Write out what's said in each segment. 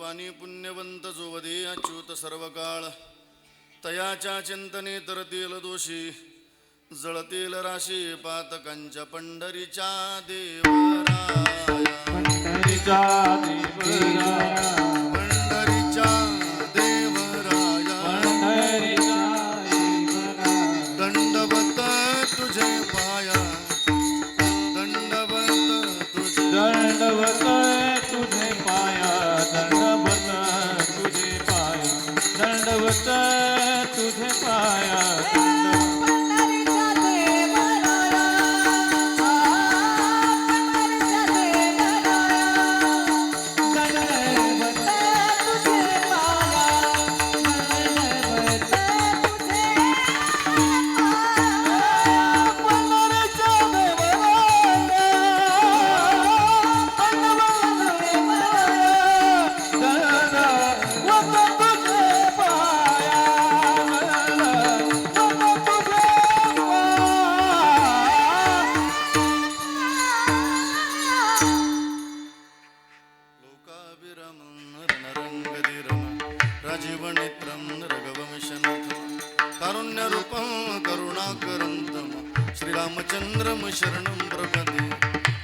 देवानी पुण्यवंत जो वदे अच्युत सर्व काळ तयाच्या चिंतने तरतील दोषी जळतील राशी पातकांच्या पंढरीच्या देवराया पंढरीच्या देवराया पंढरीच्या देवराया पंढरीच्या देवराया दंडवत तुझे पाया दंडवत तुझे दंडवत तुझे पाया दंडवत तुझे पाया दंडवत तुझे पाया राजीवनेत्रं रघवंशनाथं कारुण्यरूपं करुणाकरन्तं श्रीरामचन्द्रं शरणं प्रपदे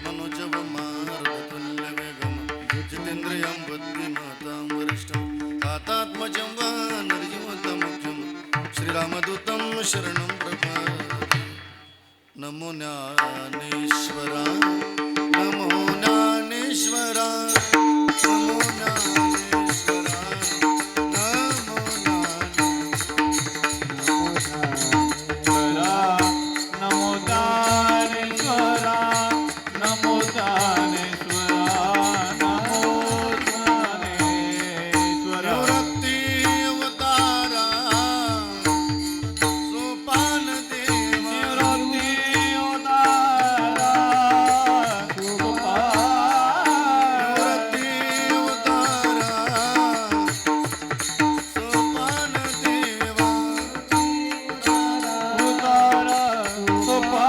मनोजवमारुततुल्यवेगं जितेन्द्रियं बुद्धिमतां वरिष्ठं वातात्मजं वानरजीवतमुख्यं श्रीरामदूतं शरणं प्रपदे नमो ज्ञानेश्वरा नमो ज्ञानेश्वरा नमो ज्ञानेश्वरा नमो ज्ञानेश्वरा नमो ज्ञानेश्वरा नमो ज्ञानेश्वरा निवृत्ती अवतारा सोपान देवा निवृत्ती अवतारा निवृत्ती अवतारा सोपान देवा उतारा सोपा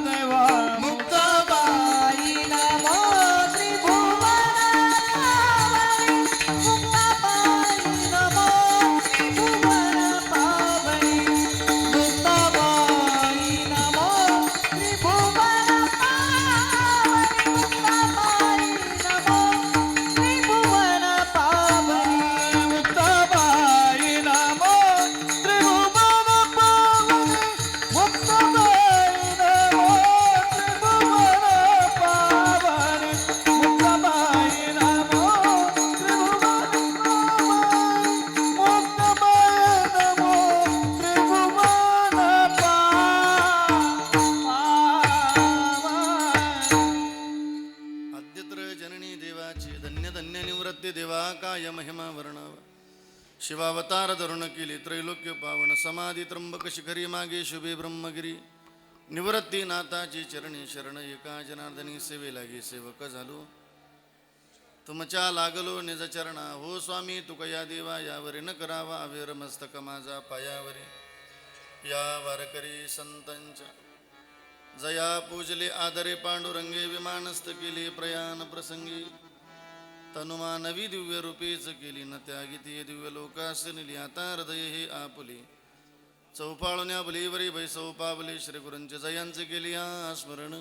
देवा मुक्ताबाई नमो त्रिभुवनावरी मुक्ताबाई नमो त्रिभुवनपावनी मुक्ताबाई नमो त्रिभुवनपावनी मुक्ताबाई नमो त्रिभुवनपावनी मुक्ताबाई नमो त्रिभुवनपावनी मुक्ताबाई नमो अद्यत्र जननी देवाची धन्य धन्य निवृत्ती देवा काय महिमा वर्णव शिवावतार धरुण केली त्रैलोक्य पावन समाधी त्र्यंबक शिखरी मागे शुभे ब्रह्मगिरी निवृत्ती नाथाची चरणी शरण एका जनार्दनी सेवे लागी सेवक झालो तुमच्या लागलो निज चरणा हो स्वामी तुकया देवा यावरी न करावा अवेर मस्तक माझा पायावरी या वारकरी संतांच्या जया पूजले आदरे पांडुरंगे विमानस्थ केले प्रयाण प्रसंगी तनुमा नवी दिव्य रूपेच केली न त्यागिती दिव्य लोकास नेली आता हृदय हे आपुली चौपाळण्या बलीवरी भैसौपावली श्रीगुरूंचे जयांचे केली हा स्मरण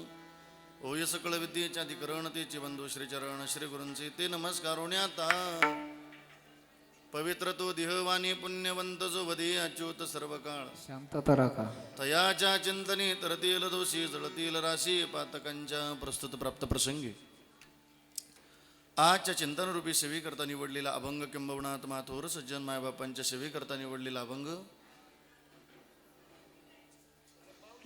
होय सकळ विद्येच्या अधिकरण तेचे बंधू श्रीचरण श्रीगुरूंचे ते नमस्कारोण्याता पवित्र तो देहवाणी पुण्यवंत जो वदे अच्युत सर्व काळ शांतता राखा तयाच्या चिंतने तरतील दोषी जळतील राशी पातकांच्या प्रस्तुत प्राप्त प्रसंगी आजच्या चिंतनरूपी सेवेकरता निवडलेला अभंग किंबवनात माथोर सज्जन मायबापांच्या सेवेकरता निवडलेला अभंग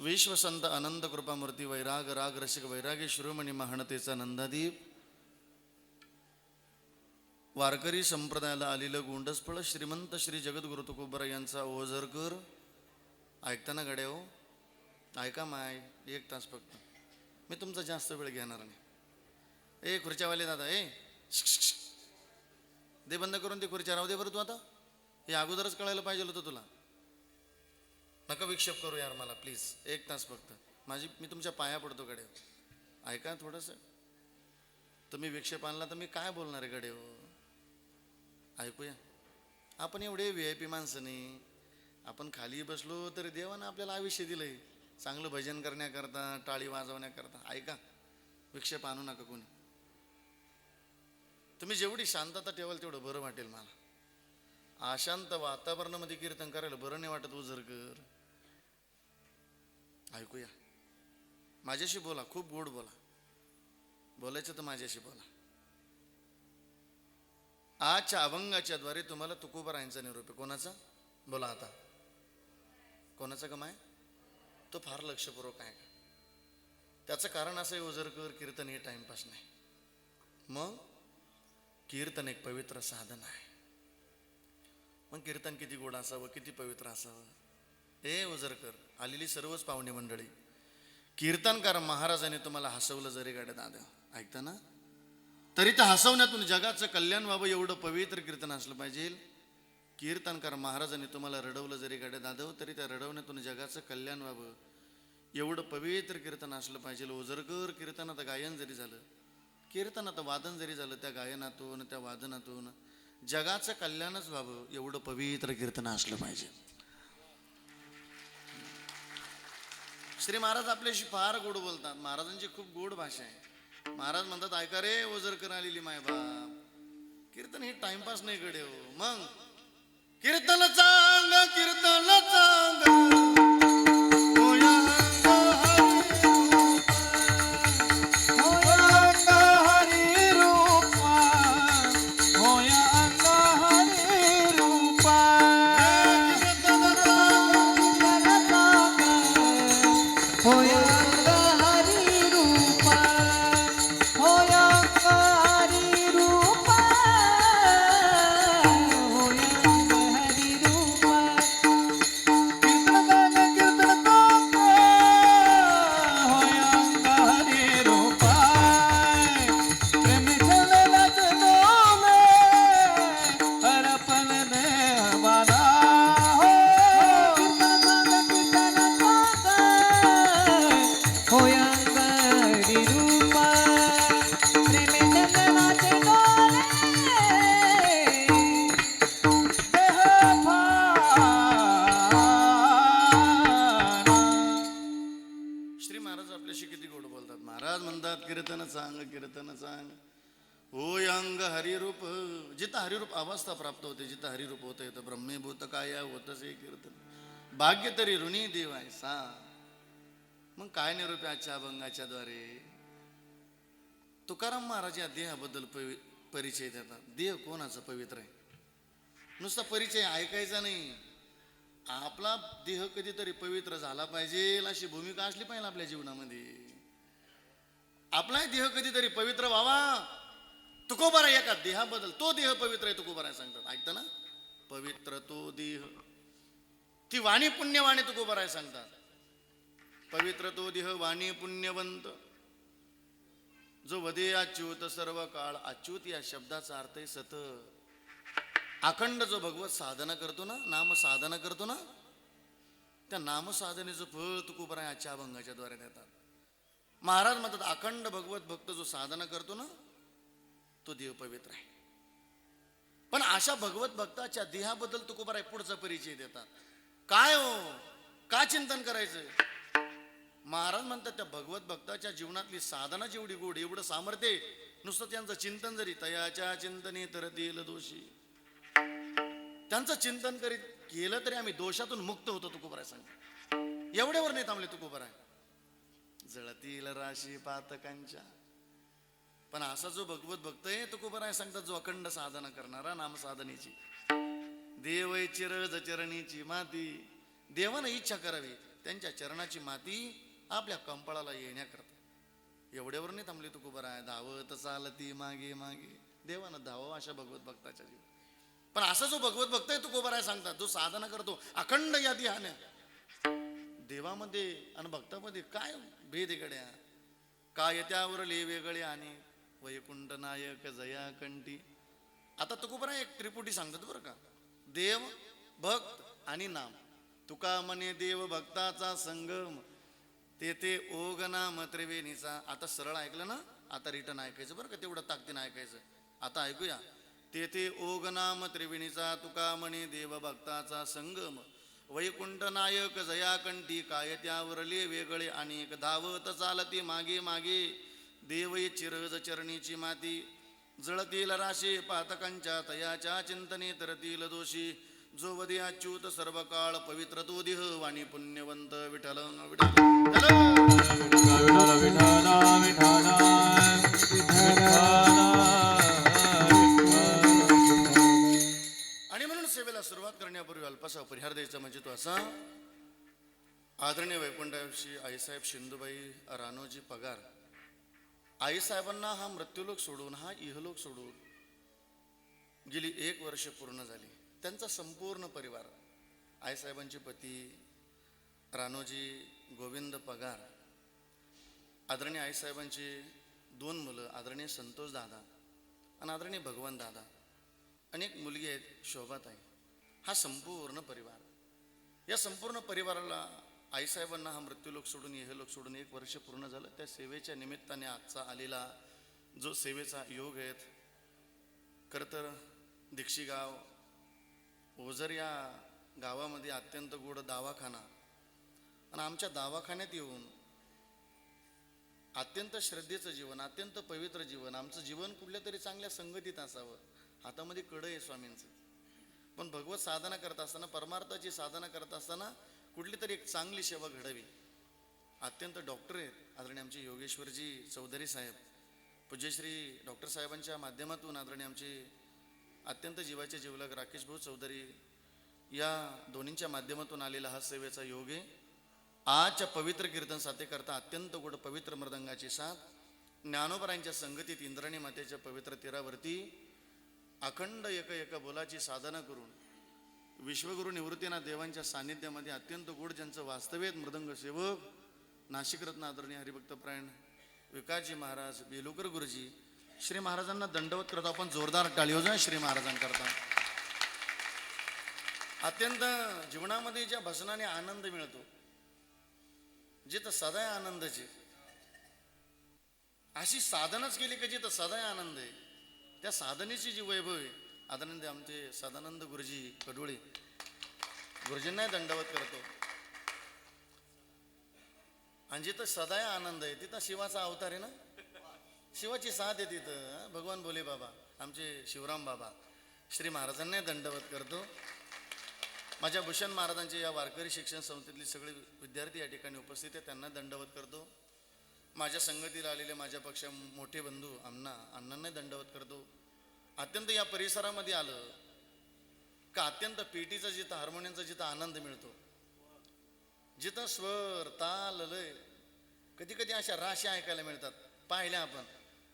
विश्वसंत आनंद कृपामूर्ती वैराग राग रसिक वैरागी शिरोमणी महानतेचा नंदादीप वारकरी संप्रदायाला आलेलं गोंडसफळ श्रीमंत श्री जगद्गुरु तुकोबरा यांचा ओझरकर ऐकताना गड्या हो ऐका माय 1 तास फक्त मी तुमचा जास्त वेळ घेणार नाही ए खुर्च्यावाले दादा दे बंद करून ते खुर्च्या राहू दे बरं तू आता हे अगोदरच कळायला पाहिजे होतं तुला नका विक्षेप करू यार मला प्लीज 1 तास फक्त मी तुमच्या पाया पडतो गडे ऐका थोडंसं तुम्ही विक्षेप आणला तर मी काय बोलणार आहे गडे ऐकूया. आपण एवढे VIP माणसं नाही, आपण खाली बसलो तरी देवानं आपल्याला आयुष्य दिलंय चांगलं भजन करण्याकरता, टाळी वाजवण्याकरता. ऐका, विक्षेप आणू नका कोणी. तुम्ही जेवढी शांतता ठेवाल तेवढं बरं वाटेल मला. अशांत वातावरणामध्ये कीर्तन करायला बरं नाही वाटत उजरकर. ऐकूया, माझ्याशी बोला, खूप गोड बोला. बोलायचं तर माझ्याशी बोला. आजच्या अभंगाच्या द्वारे तुम्हाला तुकोबारायांचा निरोप आहे. कोणाचा? बोला आता. कोणाचा कमाय? तो फार लक्षपूर्वक आहे का? त्याचं कारण असं आहे ओझरकर, कीर्तन हे टाइमपास नाही. मग कीर्तन एक पवित्र साधन आहे. मग कीर्तन किती गोड असावं, किती पवित्र असावं. ए ओझरकर, आलेली सर्वच पाहुणे मंडळी, कीर्तनकार महाराजांनी तुम्हाला हसवलं जरी गाड्या दादा, ऐकता ना, तरी त्या हसवण्यातून जगाचं कल्याण व्हावं एवढं पवित्र कीर्तन असलं पाहिजे. कीर्तनकार महाराजांनी तुम्हाला रडवलं जरी गाड्या दादव, तरी त्या रडवण्यातून जगाचं कल्याण व्हावं एवढं पवित्र कीर्तन असलं पाहिजे. ओझरकर, कीर्तनात गायन जरी झालं, कीर्तनात वादन जरी झालं, त्या गायनातून त्या वादनातून जगाचं कल्याणच व्हावं एवढं पवित्र कीर्तन असलं पाहिजे. श्री महाराज आपल्याशी फार गोड बोलतात. महाराजांची खूप गोड भाषा आहे. महाराज म्हणतात, ऐका रे ओझरकर आलेली माय बाप, कीर्तन हे टाइमपास नाही कडे हो. मग कीर्तन चांग, कीर्तन चांग, होया हरी रूपा, होया हरी रूपा, होया हरी रूपा, होया हरी रूपा, होया हरी रूपा. कीर्तन होया हरी रूपा, प्रेम चलला चलो में अर्पण देवाना हो. होया हरी रूपा, प्रेम चलला चलो श्री महाराज आपल्याशी किती गोड बोलतात. महाराज म्हणतात, कीर्तन सांग, कीर्तन सांग, होय अंग हरिरूप. जिथं हरिरूप अवस्था प्राप्त होते, जिथं हरिरूप होतं येतं, ब्रह्मीभूत काय होतसे कीर्तन, भाग्य तरी ऋणी देव आहे सा. मग काय निरूप आहे आजच्या अभंगाच्या द्वारे? तुकाराम महाराज या देहाबद्दल परिचय देतात. देह कोणाचा पवित्र आहे? नुसता परिचय ऐकायचा नाही, आपला देह कधीतरी पवित्र झाला पाहिजे अशी भूमिका असली पाहिजे आपल्या जीवनामध्ये. आपला देह कधीतरी पवित्र व्हावा. तुकोबारा एका देहाबद्दल, तो देह पवित्र आहे तुकोबारा सांगतात. ऐकता ना, पवित्र तो देह, ती वाणी पुण्यवाणी तुकोबारा सांगतात. पवित्र तो देह, वाणी पुण्यवंत, जो वदे अच्युत सर्व काळ. अच्युत या शब्दाचा अर्थ आहे सत. अखंड जो भगवत साधना करतो ना, नाम साधना करतो ना, त्या नाम साधनेचं फळ तुकोबारा आजच्या अभंगाच्या द्वारे देतात. महाराज म्हणतात, अखंड भगवत भक्त जो साधना करतो ना, तो देह पवित्र आहे. पण अशा भगवत भक्ताच्या देहाबद्दल तुकोबारा पुढचा परिचय देतात. काय हो, का चिंतन करायचं? महाराज म्हणतात, त्या भगवत भक्ताच्या जीवनातली साधना जेवढी गोड, एवढं सामर्थ्य, नुसतं त्यांचं चिंतन जरी, तयाच्या चिंतने तरतील दोषी, त्यांचं चिंतन करीत केलं तरी आम्ही दोषातून मुक्त होतो. तुकोबारा सांग, एवढ्यावर नाही थांबले तुकोबारा. जळतील राशी पातकांच्या. पण असा जो भगवत भक्त आहे तुकोबारा सांगतात, जो अखंड साधना करणारा, नाम साधनेची, देव चिरज चरणीची माती, देवानं इच्छा करावी त्यांच्या चरणाची माती आपल्या कंपाळाला येण्याकरता. एवढ्यावर नाही थांबले तुकोबारा. धावत चालती मागे मागे, देवानं धावावं अशा भगवत भक्ताच्या जीवन. पण असा जो भगवत भक्त आहे तुकोबारा सांगतात, जो साधना करतो अखंड या देहाने, देवामध्ये आणि भक्तामध्ये काय भेद गड्या, काय त्यावरले वेगळे आणि वैकुंठ नायक जया कंठी. आता तुकोबारा एक त्रिपुटी सांगतात बरं का, देव भक्त आणि नाम. तुका म्हणे देव भक्ताचा संगम, तेथे ओग नाम त्रिवेणीचा. आता सरळ ऐकलं ना, आता रिटर्न ऐकायचं बरं का, तेवढं ताकदीनं ऐकायचं. आता ऐकूया, तेथे ओग नाम त्रिवेणीचा तुका म्हणे देव भक्ताचा संगम वैकुंठ नायक जयाकंठी काय त्यावरले वेगळे अनेक धावत चालती मागे मागे देवई चिरज चरणीची माती जळतील राशे पातकांच्या तयाच्या चिंतने तरतील दोषी जो वदी अच्युत सर्व काळ पवित्र तो देह वाणी पुण्यवंत विठ्ठल आणि म्हणून सेवेला सुरुवात करण्यापूर्वी अल्पसा परिहार द्यायचा म्हणजे तो असा आदरणीय वैकुंठाविषयी आईसाहेब शिंदूबाई रानोजी पगार आईसाहेबांना हा मृत्यूलोक सोडून हा इहलोक सोडून गेली 1 वर्ष पूर्ण झाली. त्यांचा संपूर्ण परिवार आईसाहेबांचे पती रानोजी गोविंद पगार, आदरणीय आईसाहेबांची 2 मुलं आदरणीय संतोष दादा आणि आदरणीय भगवान दादा, अनेक मुलगी आहेत शोभाताई, हा संपूर्ण परिवार. या संपूर्ण परिवाराला आईसाहेबांना हा मृत्यूलोक सोडून इहलोक सोडून 1 वर्ष पूर्ण झालं. त्या सेवेच्या निमित्ताने आजचा आलेला जो सेवेचा योग आहे, खरं तर दीक्षीगाव ओझर या गावामध्ये अत्यंत गोड दवाखाना आणि आमच्या दवाखान्यात येऊन अत्यंत श्रद्धेचं जीवन, अत्यंत पवित्र जीवन, आमचं जीवन कुठल्या तरी चांगल्या संगतीत असावं. हातामध्ये कड आहे स्वामींचं, पण भगवत साधना करत असताना, परमार्थाची साधना करत असताना कुठली तरी एक चांगली सेवा घडावी. अत्यंत डॉक्टर आहेत आदरणीय आमचे योगेश्वरजी चौधरी साहेब, पूज्यश्री डॉक्टर साहेबांच्या माध्यमातून आदरणीय आमचे अत्यंत जीवाचे जीवलग राकेश भाऊ चौधरी, या दोन्हींच्या माध्यमातून आलेला हा सेवेचा योग आहे. आजच्या पवित्र कीर्तन साथे करता अत्यंत गोड पवित्र मृदंगाची साथ, ज्ञानोबरांच्या संगतीत इंद्राणी मातेच्या पवित्र तीरावरती अखंड एक बोलाची साधना करून विश्वगुरु निवृत्तीनाथ देवांच्या सान्निध्यामध्ये अत्यंत गोड ज्यांचं वास्तव्य मृदंग सेवक नाशिकरत्न आदरणीय हरिभक्तप्रायण विकासजी महाराज बेलुकर गुरुजी, श्री महाराजांना दंडवत करतो आपण. जोरदार टाळी वाजवा श्री महाराजांकरता. अत्यंत जीवनामध्ये ज्या भजनाने आनंद मिळतो, जिथं सदाय आनंदाचे, अशी साधनच केली की जिथं सदाय आनंद आहे, त्या साधनेची जी वैभव आहे, आदरणीय आमचे सदानंद गुरुजी कडोळे गुरुजींना दंडवत करतो. आणि जिथं सदाय आनंद आहे तिथं शिवाचा अवतार आहे ना, शिवाची साथ आहे तिथं. भगवान बोले बाबा आमचे शिवराम बाबा, श्री महाराजांना दंडवत करतो. माझ्या भूषण महाराजांचे या वारकरी शिक्षण संस्थेतले सगळे विद्यार्थी या ठिकाणी उपस्थित आहेत, त्यांना दंडवत करतो. माझ्या संगतीला आलेले माझ्या पक्षा मोठे बंधू अण्णांना दंडवत करतो. अत्यंत या परिसरामध्ये आलं का अत्यंत पेटीचा जिथं हार्मोनियमचा जिथं आनंद मिळतो, जिथं स्वर ताल लय, कधी कधी अशा राशी ऐकायला मिळतात पाहिल्या आपण,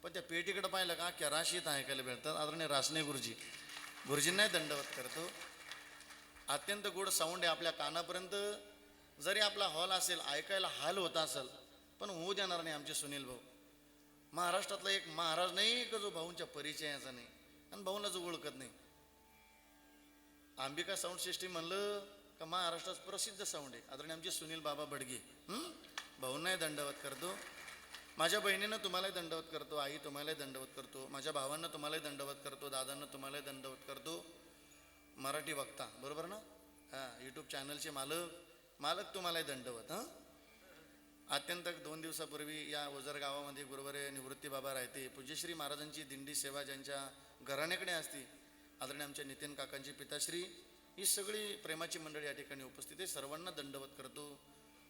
पण त्या पेटीकडे पाहिलं का अख्ख्या राशीत ऐकायला मिळतात. आदरणीय रासने गुरुजींनाही दंडवत करतो. अत्यंत गोड साऊंड आहे आपल्या कानापर्यंत. जरी आपला हॉल असेल, ऐकायला हाल होत असेल, पण होऊ देणार नाही आमचे सुनील भाऊ. महाराष्ट्रातला एक महाराज नाही का जो भाऊंच्या परिचयाचा नाही आणि भाऊंना जो ओळखत नाही. अंबिका साऊंड सिस्टीम म्हणलं का महाराष्ट्रात प्रसिद्ध साऊंड आहे आदरणीय आमचे सुनील बाबा बडगे. भाऊंनाही दंडवत करतो. माझ्या बहिणीनं तुम्हालाही दंडवत करतो, आई तुम्हालाही दंडवत करतो, माझ्या भावांना तुम्हालाही दंडवत करतो, दादांना तुम्हालाही दंडवत करतो. मराठी वक्ता बरोबर ना, यूट्यूब चॅनलचे मालक तुम्हालाही दंडवत. अत्यंत 2 दिवसापूर्वी या ओझर गावामध्ये गुरुवारी निवृत्ती बाबा राहते, पूज्यश्री महाराजांची दिंडी सेवा ज्यांच्या घराण्याकडे असते, आदरणीय आमच्या नितीन काकांची पिताश्री, ही सगळी प्रेमाची मंडळी या ठिकाणी उपस्थित आहे. सर्वांना दंडवत करतो.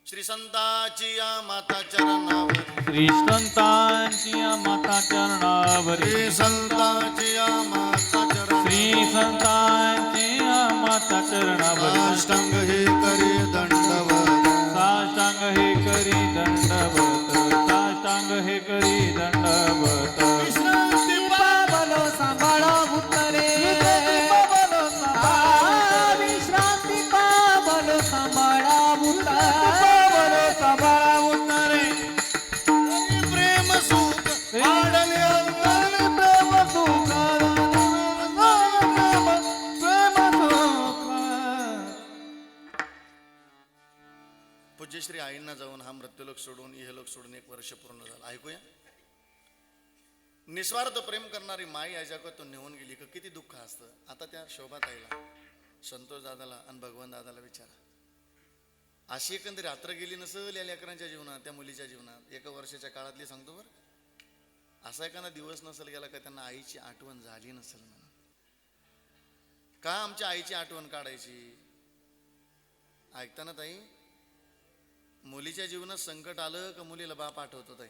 श्री संतांची या माता चरणावर, श्री संतांची माता चरणावरी, श्री संतांची या माता चरणावर, श्री संतांची माता चरणावरी, साष्टांग हे करी दंडवत, साष्टांग हे करी दंडवत, साष्टांग हे करी दंडवत. विश्रांती पावलो सांभाळा उत्तरे, विश्रांती पावलो सांभाळा उत्तरे, सांभाळा उत्तरे, प्रेम सुख वाढले अंतर, प्रेम सुख, प्रेम सुख. पूज्यश्री आईंना जाऊन हा मृत्यूलोक सोडून इहलोक सोडून 1 वर्ष पूर्ण झालं. ऐकूया. निस्वार्थ प्रेम करणारी माई या जगातून निघून गेली का किती दुःख असतं. आता त्या शोभाताईला, संतोष दादाला आणि भगवान दादाला विचारा, अशी एखादी रात्र गेली नसेल या लेकरांच्या जीवनात, त्या मुलीच्या जीवनात, एका वर्षाच्या काळातली सांगतो बरं, असा एखादा दिवस नसेल गेला का त्यांना आईची आठवण झाली नसेल म्हणून. का आमच्या आईची आठवण काढायची? ऐकताना ताई, मुलीच्या जीवनात संकट आलं का मुलीला बाप आठवतो ताई,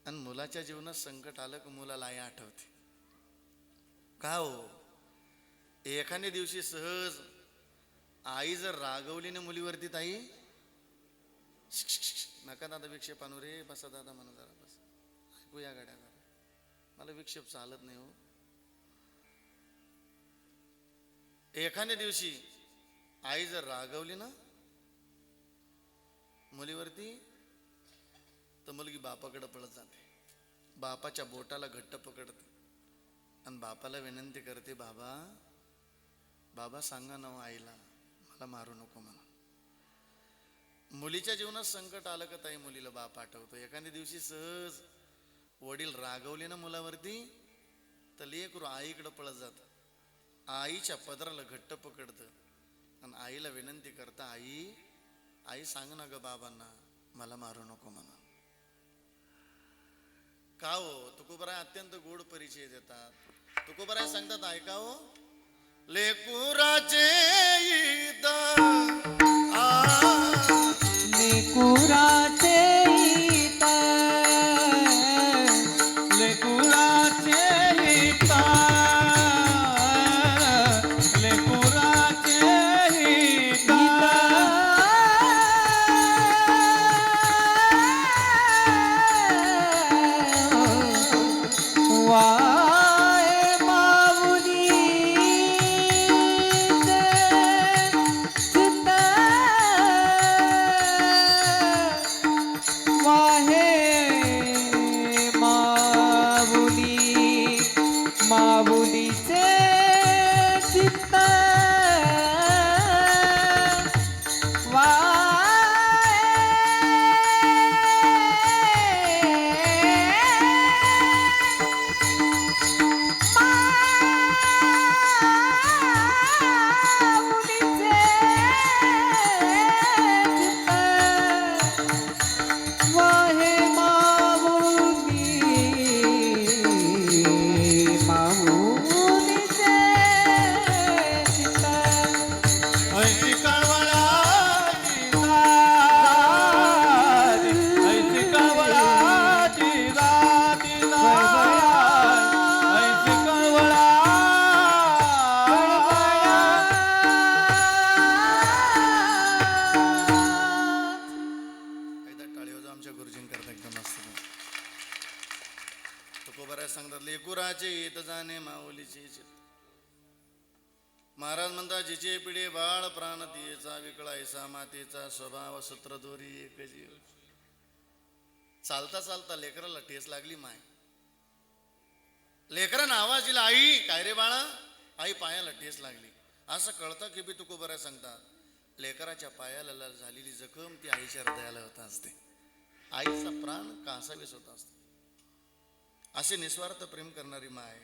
आणि मुलाच्या जीवनात संकट आलं का मुलाला आई आठवते. का हो? एखाद्या दिवशी सहज आई जर रागवली ना मुलीवरती, ताई नका दादा विक्षेप आणू रे, बसा दादा म्हणा जरा, बस ऐकू या गाड्या जरा, मला विक्षेप चालत नाही हो. एखाद्या दिवशी आई जर रागवली ना मुलीवरती, तर मुलगी बापाकडे पळत जाते, बापाच्या बोटाला घट्ट पकडते आणि बापाला विनंती करते, बाबा बाबा सांगा ना आईला मला मारू नको म्हणून. मुलीच्या जीवनात संकट आलं का ताई मुलीला बाप आठवतो. एखाद्या दिवशी सहज वडील रागवले ना मुलावरती, तर लेकरू आईकडे पळत जात, आईच्या पदराला घट्ट पकडतं आणि आईला विनंती करता, आई आई सांग ना ग बाबांना मला मारू नको म्हणून. का हो? तुकोबराय अत्यंत गोड परिचय देतात. तुकोबराय सांगतात, ऐका हो, लेकुराचे ईद लेकुराचे ईद, लेकुराचे ईद, लेकुराचे ईद. वाय माऊली चित्त, वाहे माऊली, माऊलीचे चित्त, ऐसी कळवळाची रात, ऐसी कळवळाची रात, ऐसी कळवळा. एकदा टाळी वाजवा आमच्या गुरुजींकरता एकदम मस्त. तुकोबराय सांगतात, लेकुराचे येत जाणे माऊलीचे चित्त. महाराज म्हणतात, जिचे पिढे बाळ प्राण तियेचा, विकळायचा मातेचा स्वभाव, सूत्रधोरी एक जीव. चालता चालता लेकराला ठेस लागली माय, लेकरानं आवाज दिला, आई काय रे बाळा, आई पायाला ठेस लागली. असं कळतं की बी तुकोबराय सांगतात, लेकराच्या पायाला झालेली जखम ती आईच्या हृदयाला होत असते, आईचा प्राण कासावीस होत असतो. असे निस्वार्थ प्रेम करणारी माय.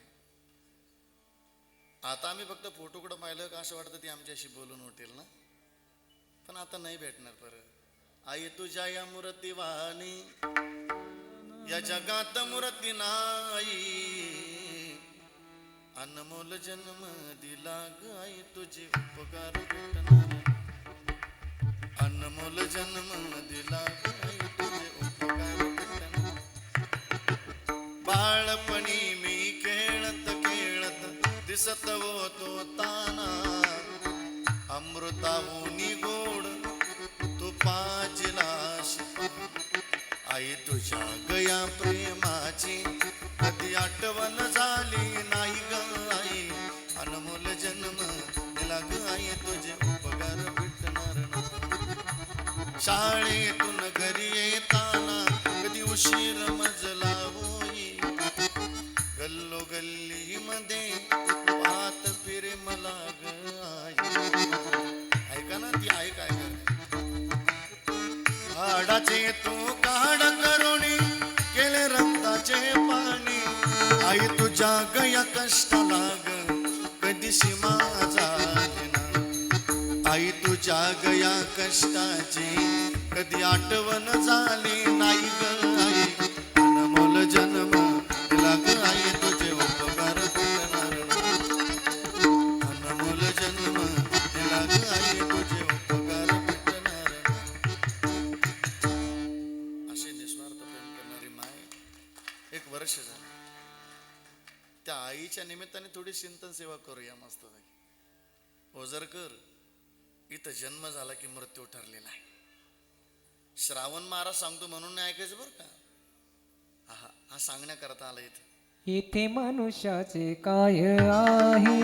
आता आम्ही फक्त फोटोकडे पाहिलं का असं वाटतं ती आमच्याशी बोलून उठेल ना, पण आता नाही भेटणार परत. आई तुझ्या या मूर्ती वाणी या जगात मूर्ती नाही, अनमोल जन्म दिला ग आई तुझे उपकार भेटणार, अनमोल जन्म दिला ग आई तुझे उपकार भेटणार. बाळपणी मी खेळत खेळत दिसत होतो ताना, अमृताहुनी गोड तुपाची शिपा. आई तुझ्या गया प्रेमाची कधी आठवण झाली नाही ग आई, अनमोल जन्म दिला ग आई तुझे उपकार भेटणार नाही. शाळेतून घरी येताना कधी उशीर मजला होई, गल्लो गल्ली मध्ये पाहत फिरे मला ग आई. ऐका ना ती आई काय करते, हाडाचे तू काढ करुणी केले रक्ताचे पाणी, तुझ्या गया कष्टाला ग कधीशी माझा ना आई तुझ्या गया कष्टाची कधी आठवण झाली नाही ग आई अनमोल जन्म दिला ग आई तुझे उपकार फिटणार नाही. अनमोल जन्म दिला ग आई तुझे उपकार फिटणार नाही. असे निस्वार्थ प्रेम करणारी माय एक वर्ष झालं. त्या आईच्या निमित्ताने थोडी चिंतन सेवा करूया मस्त ओझरकर. इथं जन्म झाला की मृत्यू ठरलेला आहे. श्रावण महाराज सांगतो म्हणून नाही ऐकायचं बरं का. हा सांगण्याकरता आला इथे. इथे मनुष्याचे काय आहे,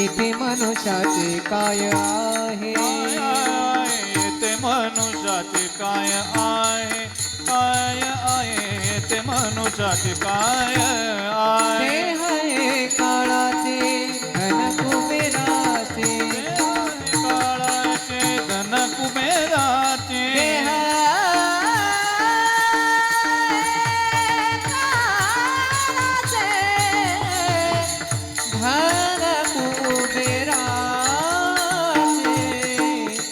इथे मनुष्याचे काय आहे, ते मनुष्याचे काय आहे, काय आहे ते मनुष्याचे काय आहे. ते आहे काळाचे धन कुबेराचे,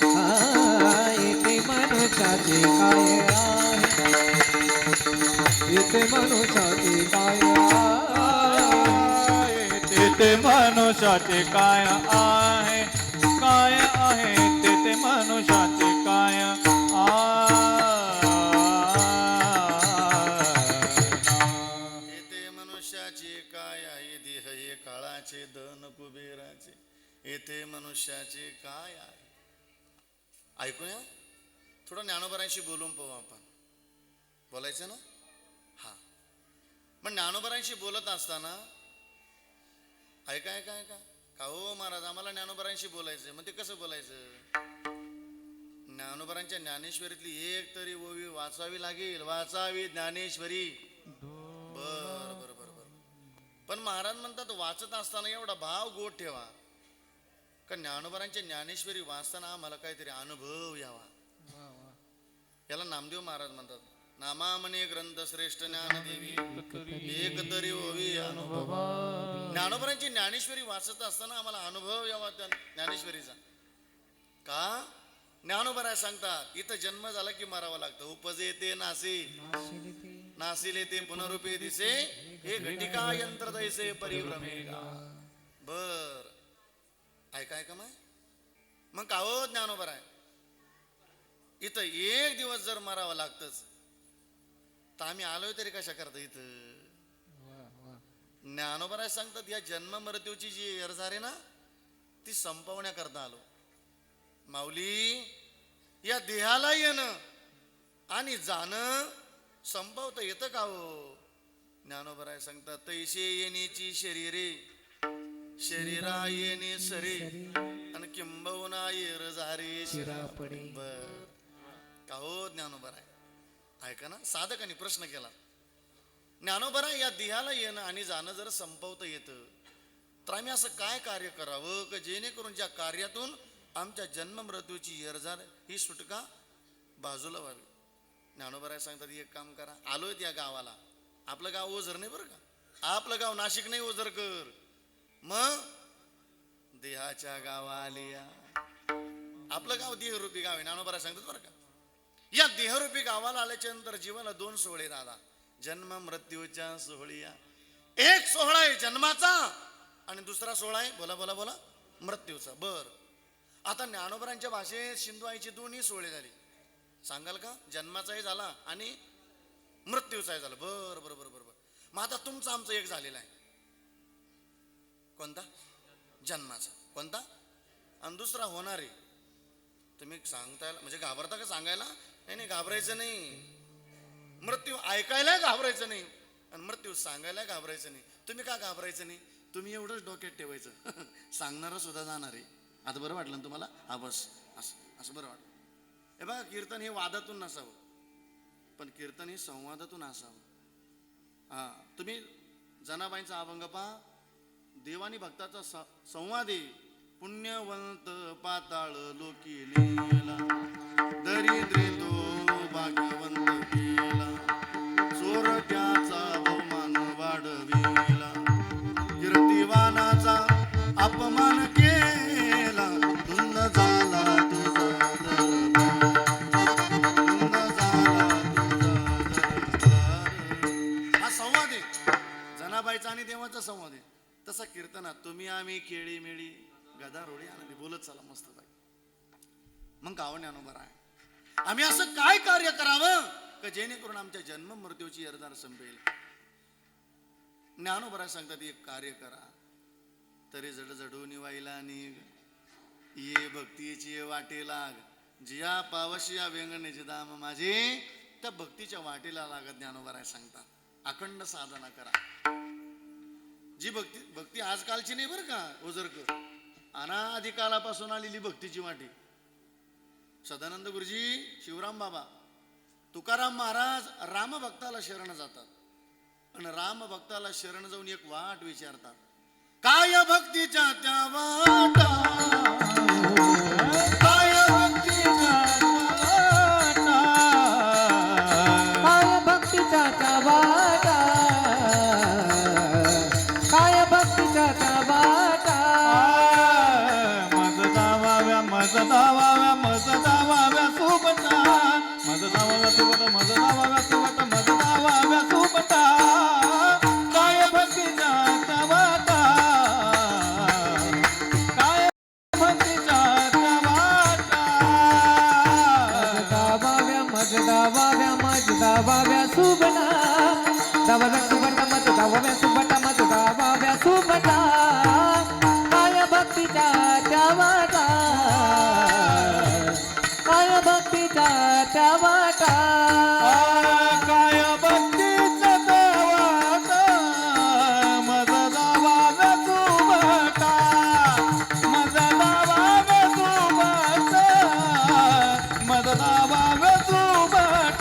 काळाचे धन कुबेराचे. ते इथे मनुष्याचे काय आहे, ते मनुष्याचे काय आहे, काय आहे ते मनुष्याचे काय येथे मनुष्याचे काय आहे देह हे काळाचे धन कुबेराचे. येथे मनुष्याचे काय आहे. ऐकूया थोडं ज्ञानोबरांशी बोलून पाहू आपण. बोलायचं ना. हा पण ज्ञानोबरांशी बोलत असताना ऐका ऐका ऐका का हो महाराज आम्हाला ज्ञानोबरांशी बोलायचं. मग ते कसं बोलायचं. ज्ञानोबरांच्या ज्ञानेश्वरीतली एक तरी ओवी वाचावी लागेल. वाचावी ज्ञानेश्वरी. बर बर बर बर. पण महाराज म्हणतात वाचत असताना एवढा भाव गोड ठेवा का ज्ञानोबरांच्या ज्ञानेश्वरी वाचताना आम्हाला काहीतरी अनुभव यावा. याला नामदेव महाराज म्हणतात. नामामणे ग्रंथ श्रेष्ठ ज्ञानदेवी एक तरी ओवी अनुभव. ज्ञानोबरांची ज्ञानेश्वरी वाचत असताना आम्हाला अनुभव यावा त्या ज्ञानेश्वरीचा. का ज्ञानोबराय सांगतात इथं जन्म झाला की मरावं लागतं. उपजे ते नासे नासिले ते पुनरुपे दिसे हे घटिका यंत्र दैसे परिभ्रमे. बर ऐका ऐका मग का हो ज्ञानोबराय इथं एक दिवस जर मरावं लागतच तर आम्ही आलोय तरी कशा करता इथं. ज्ञानोबराय सांगतात या जन्म मृत्यूची जी एरझार आहे ना ती संपवण्याकरता आलो. माऊली या देहाला येणं आणि जाणं संपवता येतं का हो. ज्ञानोबराय सांगतात तैसे येण्याची शरीरे शरीरा येणे सरे आणि किंबहुना एरझारे शिरापडे. बर का हो ज्ञानोबराय ऐका ना. साधकाने प्रश्न केला ज्ञानोबराय या देहाला येणं आणि जाणं जर संपवता येतं तर आम्ही असं काय कार्य करावं का जेणेकरून ज्या कार्यातून आमच्या जन्म मृत्यूची एरझार ही सुटका बाजूला व्हावी. ज्ञानोबराय सांगतात एक काम करा. आलोय त्या गावाला. आपलं गाव ओझर नाही बरं का. आपलं गाव नाशिक नाही ओझरकर. मग देहाच्या गावालिया आपलं गाव देहरूपी गाव आहे. ज्ञानोबराय सांगतात बरं का. या देहरूपी गावाला आल्याच्या नंतर जीवाला दोन सोहळे दादा. जन्म मृत्यूच्या सोहळीया. एक सोहळा आहे जन्माचा आणि दुसरा सोहळा आहे बोला बोला बोला मृत्यूचा. बर आता ज्ञानोबरांच्या भाषेत सिंधुआईची दोन्ही सोहळे झाली. सांगाल का. जन्माचाही झाला आणि मृत्यूचाही झाला. बर बर बर बर बर. मग आता तुमचं आमचं एक झालेलं आहे. कोणता. जन्माचा. कोणता. आणि दुसरा होणार आहे. तुम्ही सांगताय म्हणजे घाबरता का सांगायला. नाही घाबरायचं नाही. मृत्यू ऐकायला घाबरायचं नाही आणि मृत्यू सांगायला घाबरायचं नाही. तुम्ही का घाबरायचं नाही. तुम्ही एवढंच डोक्यात ठेवायचं सांगणार सुद्धा जाणार आहे. आता बरं वाटलं ना तुम्हाला. हा बस असं असं बरं वाटलं. हे बघा कीर्तन हे वादातून नसावं पण कीर्तन हे संवादातून असावं. हा तुम्ही जनाबाईंचा अभंग पहा. देवानी भक्ताचा संवाद आहे. पुण्यवंत पाताळ लोकी लिहिला दरिद्रे तो भाग्यवंत केला चोरट्याचा बहुमान वाढवे जनाबाईचा आणि देवाचा संवाद आहे. तसा कीर्तनात तुम्ही आम्ही केळी मेळी गदा रोळी आनंदी बोलत चला मस्त बाई. मग गाव ज्ञानोबा आहे. आम्ही असं काय कार्य करावं का जेणेकरून आमच्या जन्म मृत्यूची यरदार संपेल. ज्ञानोबा सांगतात एक कार्य करा तरी जड जडून वाईला निघ ये भक्तीची वाटे लाग जिया पावशी या व्यंगण्याचे दाम माझे त्या भक्तीच्या वाटेला लागत. ज्ञानोबा सांगतात अखंड साधना करा. जी भक्ती आजकालची नाही बरं का ओझरकर, अनादी कालापासून आलेली भक्तीची वाटी. सदानंद गुरुजी, शिवराम बाबा, तुकाराम महाराज राम भक्ताला शरण जातात आणि राम भक्ताला शरण जाऊन एक वाट विचारतात. काय भक्तीच्या त्या वाटा, काय भक्तीच्या काय भक्तीचा त्या वाटा, काय भक्तीचा त्या वाटा. मज दावाव्या मज दावाव्या मज दावाव्या सुबटा, मज दावाव्या सुबटा, मज दावाव्या सुबटा, मज दावाव्या सुबटा. काय भक्तीचा त्या वाटा, काय भक्तीचा त्या वाटा. मज दावाव्या मज दावाव्या सुबटा, दावाव्या सुबटा मज दावाव्या सुबटा, मज दावाव्या सुबटा. काय भक्तीचा त्या वाटा, काय भक्तीचा त्या वाटा. काय भक्तीचा त्या वाटा, मज दावाव्या सुबटा, मज दावाव्या सुबटा, मज दावाव्या सुबटा.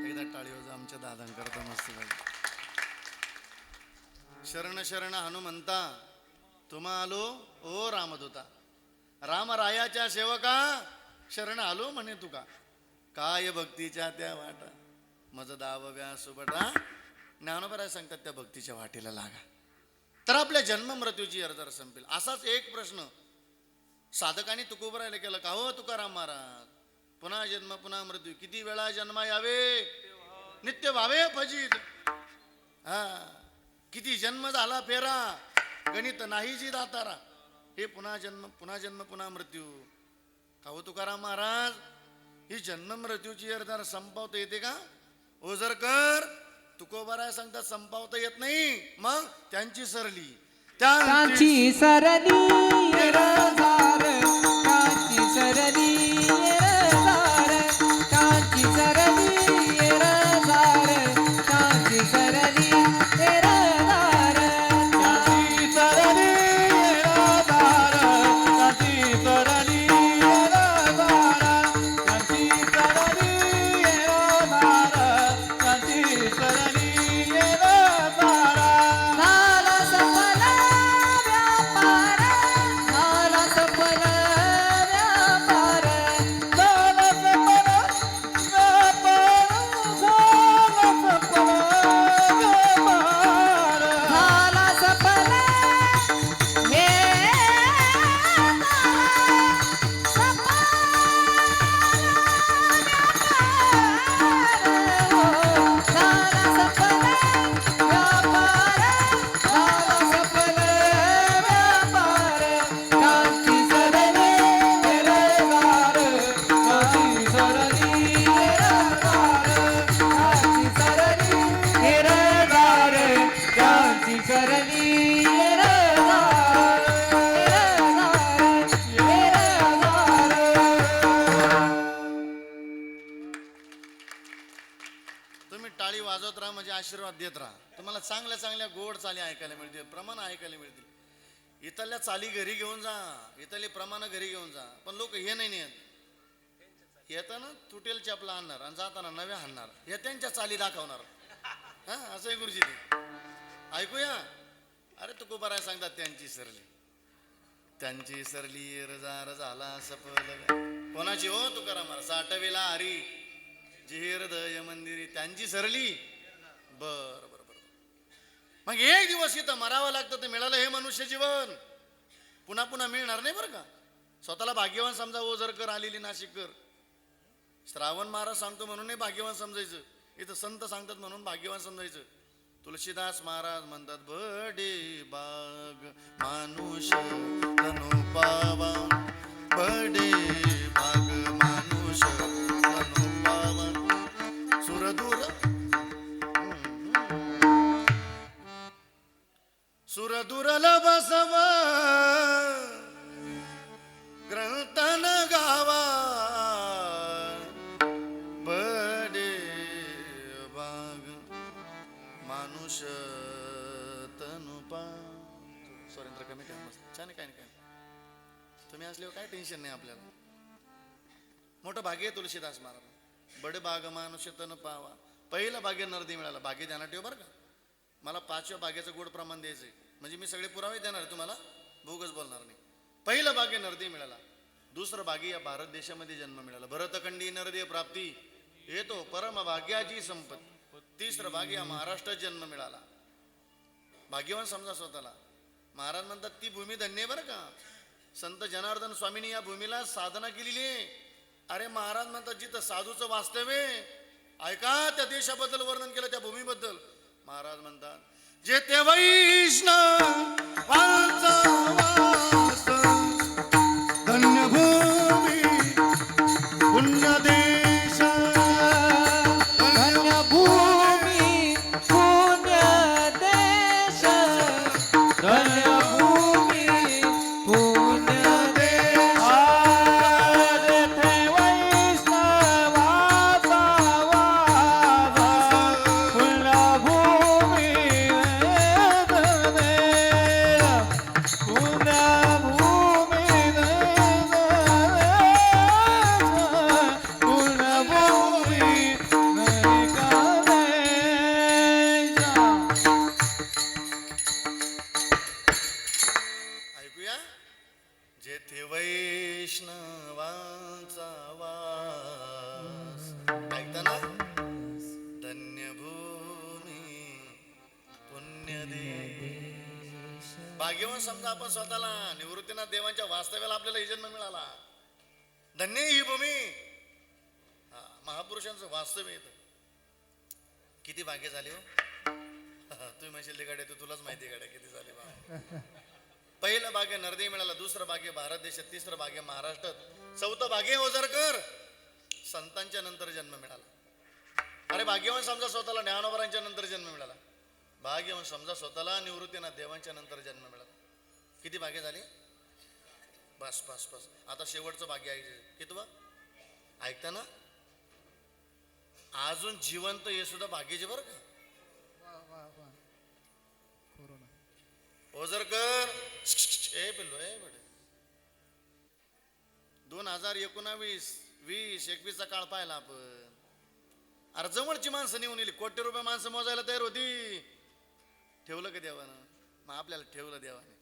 एकदा टाळी वाजवा आमच्या दादांकरता मस्त बाई. शरण शरण हनुमंता तुम्हा आलो ओ रामदूता, रामरायाच्या सेवका शरण आलो म्हणे तुका. काय भक्तीच्या त्या वाटा, मज दावव्या सुबटा. ज्ञानोबा सांगतात त्या भक्तीच्या वाटेला लागा तर आपल्या जन्म मृत्यूची यरदार संपेल. असाच एक प्रश्न साधकांनी तुकोबरायला केला का हो तुकाराम महाराज, पुन्हा जन्म पुन्हा मृत्यू किती वेळा जन्मा यावे नित्य भावे फजित. हा किती जन्म झाला फेरा गणित नाही जी दातारा. हे पुन्हा जन्म पुन्हा जन्म पुन्हा मृत्यू. का हो तुकाराम महाराज, ही जन्म मृत्यूची यरदार संपवता येते का? ओझरकर तुकोबाराय सांगतात संपवता येत नाही. मग त्यांची सरली त्यांची सरली रजार, त्यांची सरली रजार, त्यांची सरली रजार, त्यांची सरली रजार. काची सरली रदार, काची सरली रदार, काची सरली रदार, काची सरली रदार. झाला सफल व्यापार, झाला सफल व्यापार, झाला सफल व्यापार, झाला सफल व्यापार. झाला सफल तुम्ही टाळी वाजवत राहा म्हणजे आशीर्वाद देत राहा. तुम्हाला चांगल्या चांगल्या गोड चाली ऐकायला मिळतील, प्रमाण ऐकायला मिळतील. इथल्या चाली घरी घेऊन जा, इथले प्रमाण घरी घेऊन जा. पण लोक हे नाही नेत. येताना तुटेल चपला आणणार आणि जाताना नव्या आणणार, हे त्यांच्या चाली दाखवणार. हा असं आहे गुरुजी ते. ऐकूया. अरे तुकोबाराय सांगतात त्यांची सरली, त्यांची सरली रजार झाला सफल. कोणाची हो तुकाराम महाराज, साठविला हरी जे हृदय मंदिरी त्यांची सरली. बर बर बर. मग एक दिवस इथं मरावं लागतं ते मिळालं हे मनुष्य जीवन पुन्हा पुन्हा मिळणार नाही बरं का. स्वतःला भाग्यवान समजा. ओझरकर आलेली नाशिककर. श्रावण महाराज सांगतो म्हणून नाही भाग्यवान समजायचं. इथं संत सांगतात म्हणून भाग्यवान समजायचं. तुलसीदास महाराज म्हणतात बडे बाग मानुष तनु पावा. बडे बाग मानुष तनु पावा. सुरदूर सुरदुर्लभ बसव ग्रंथन गावा. बडे बाग मानुष तनुपा. सुरेंद्र कमी काय मस्त छान. काय काय तुम्ही असल्यावर काय टेन्शन नाही आपल्याला. मोठं भाग्य आहे तुलसीदास महाराज. बडे बाग मानुष तनु पावा. पहिलं भाग्य नरदी मिळाला. भाग्य ध्यानात ठेव बरं का. मला 5व्या भाग्याचं गोड प्रमाण द्यायचंय. म्हणजे मी सगळे पुरावे देणार आहे तुम्हाला. भोगच बोलणार नाही. पहिलं भाग्य नरदी मिळाला. दुसरं भाग्य या भारत देशामध्ये जन्म मिळाला. भरतखंडी नरदे प्राप्ती येतो परम भाग्याची संपत्ती. तिसरं भाग्य या महाराष्ट्रात जन्म मिळाला. भाग्यवान समजा स्वतःला. महाराज म्हणतात ती भूमी धन्य आहे बरं का. संत जनार्दन स्वामींनी या भूमीला साधना केलेली आहे. अरे महाराज म्हणतात जिथं साधूचं वास्तव्य ऐका. त्या देशाबद्दल वर्णन केलं त्या भूमीबद्दल. महाराज म्हणतात जेथे वैष्णव वास धन्य भूमी पुण्य देश. धन्य भूमी पुण्य देश. धन्य भूमी पुण्य देश. जेथे वैष्णवाचा वास पुण्यभूमी ऐकूया. जेथे वैष्णवांचा वास. ऐकता ना. धन्य भूमी पुण्य देश. भाग्यवान समजा आपण स्वतःला. निवृत्तीनाथ देवांच्या वास्तव्याला आपल्याला ही जन्म मिळाला. धन्य ही भूमी. महापुरुषांचं वास्तव्य येतं. किती भाग्य झाले हो. तुम्ही म्हणशील गाड्या तू तुलाच माहिती गाड्या किती झाले बा. पहिलं भाग्य नरदे मिळाला. दुसरं भाग्य भारत देशात. तिसरं भाग्य महाराष्ट्रात. चौथं भाग्य ओझरकर. संतांच्या नंतर जन्म मिळाला. अरे भाग्यवान समजा स्वतःला. ज्ञानोबरांच्या नंतर जन्म मिळाला. भाग्यवान समजा स्वतःला. निवृत्तीनाथ देवांच्या नंतर जन्म मिळाला. किती भाग्य झाले. बस बस बस. आता शेवटचं भाग्य आहे. कितवं ऐकता ना. अजून जिवंत हे सुद्धा भाग्याचे बरं का. ओझरकर ए पिल्लो ए बडे. 2019 20 21चा काळ पाहिला आपण. अरे जवळची माणसं निघून येईल. कोटी रुपये माणसं मोजायला तयार होती. ठेवलं का देवानं. मग आपल्याला ठेवलं देवाने.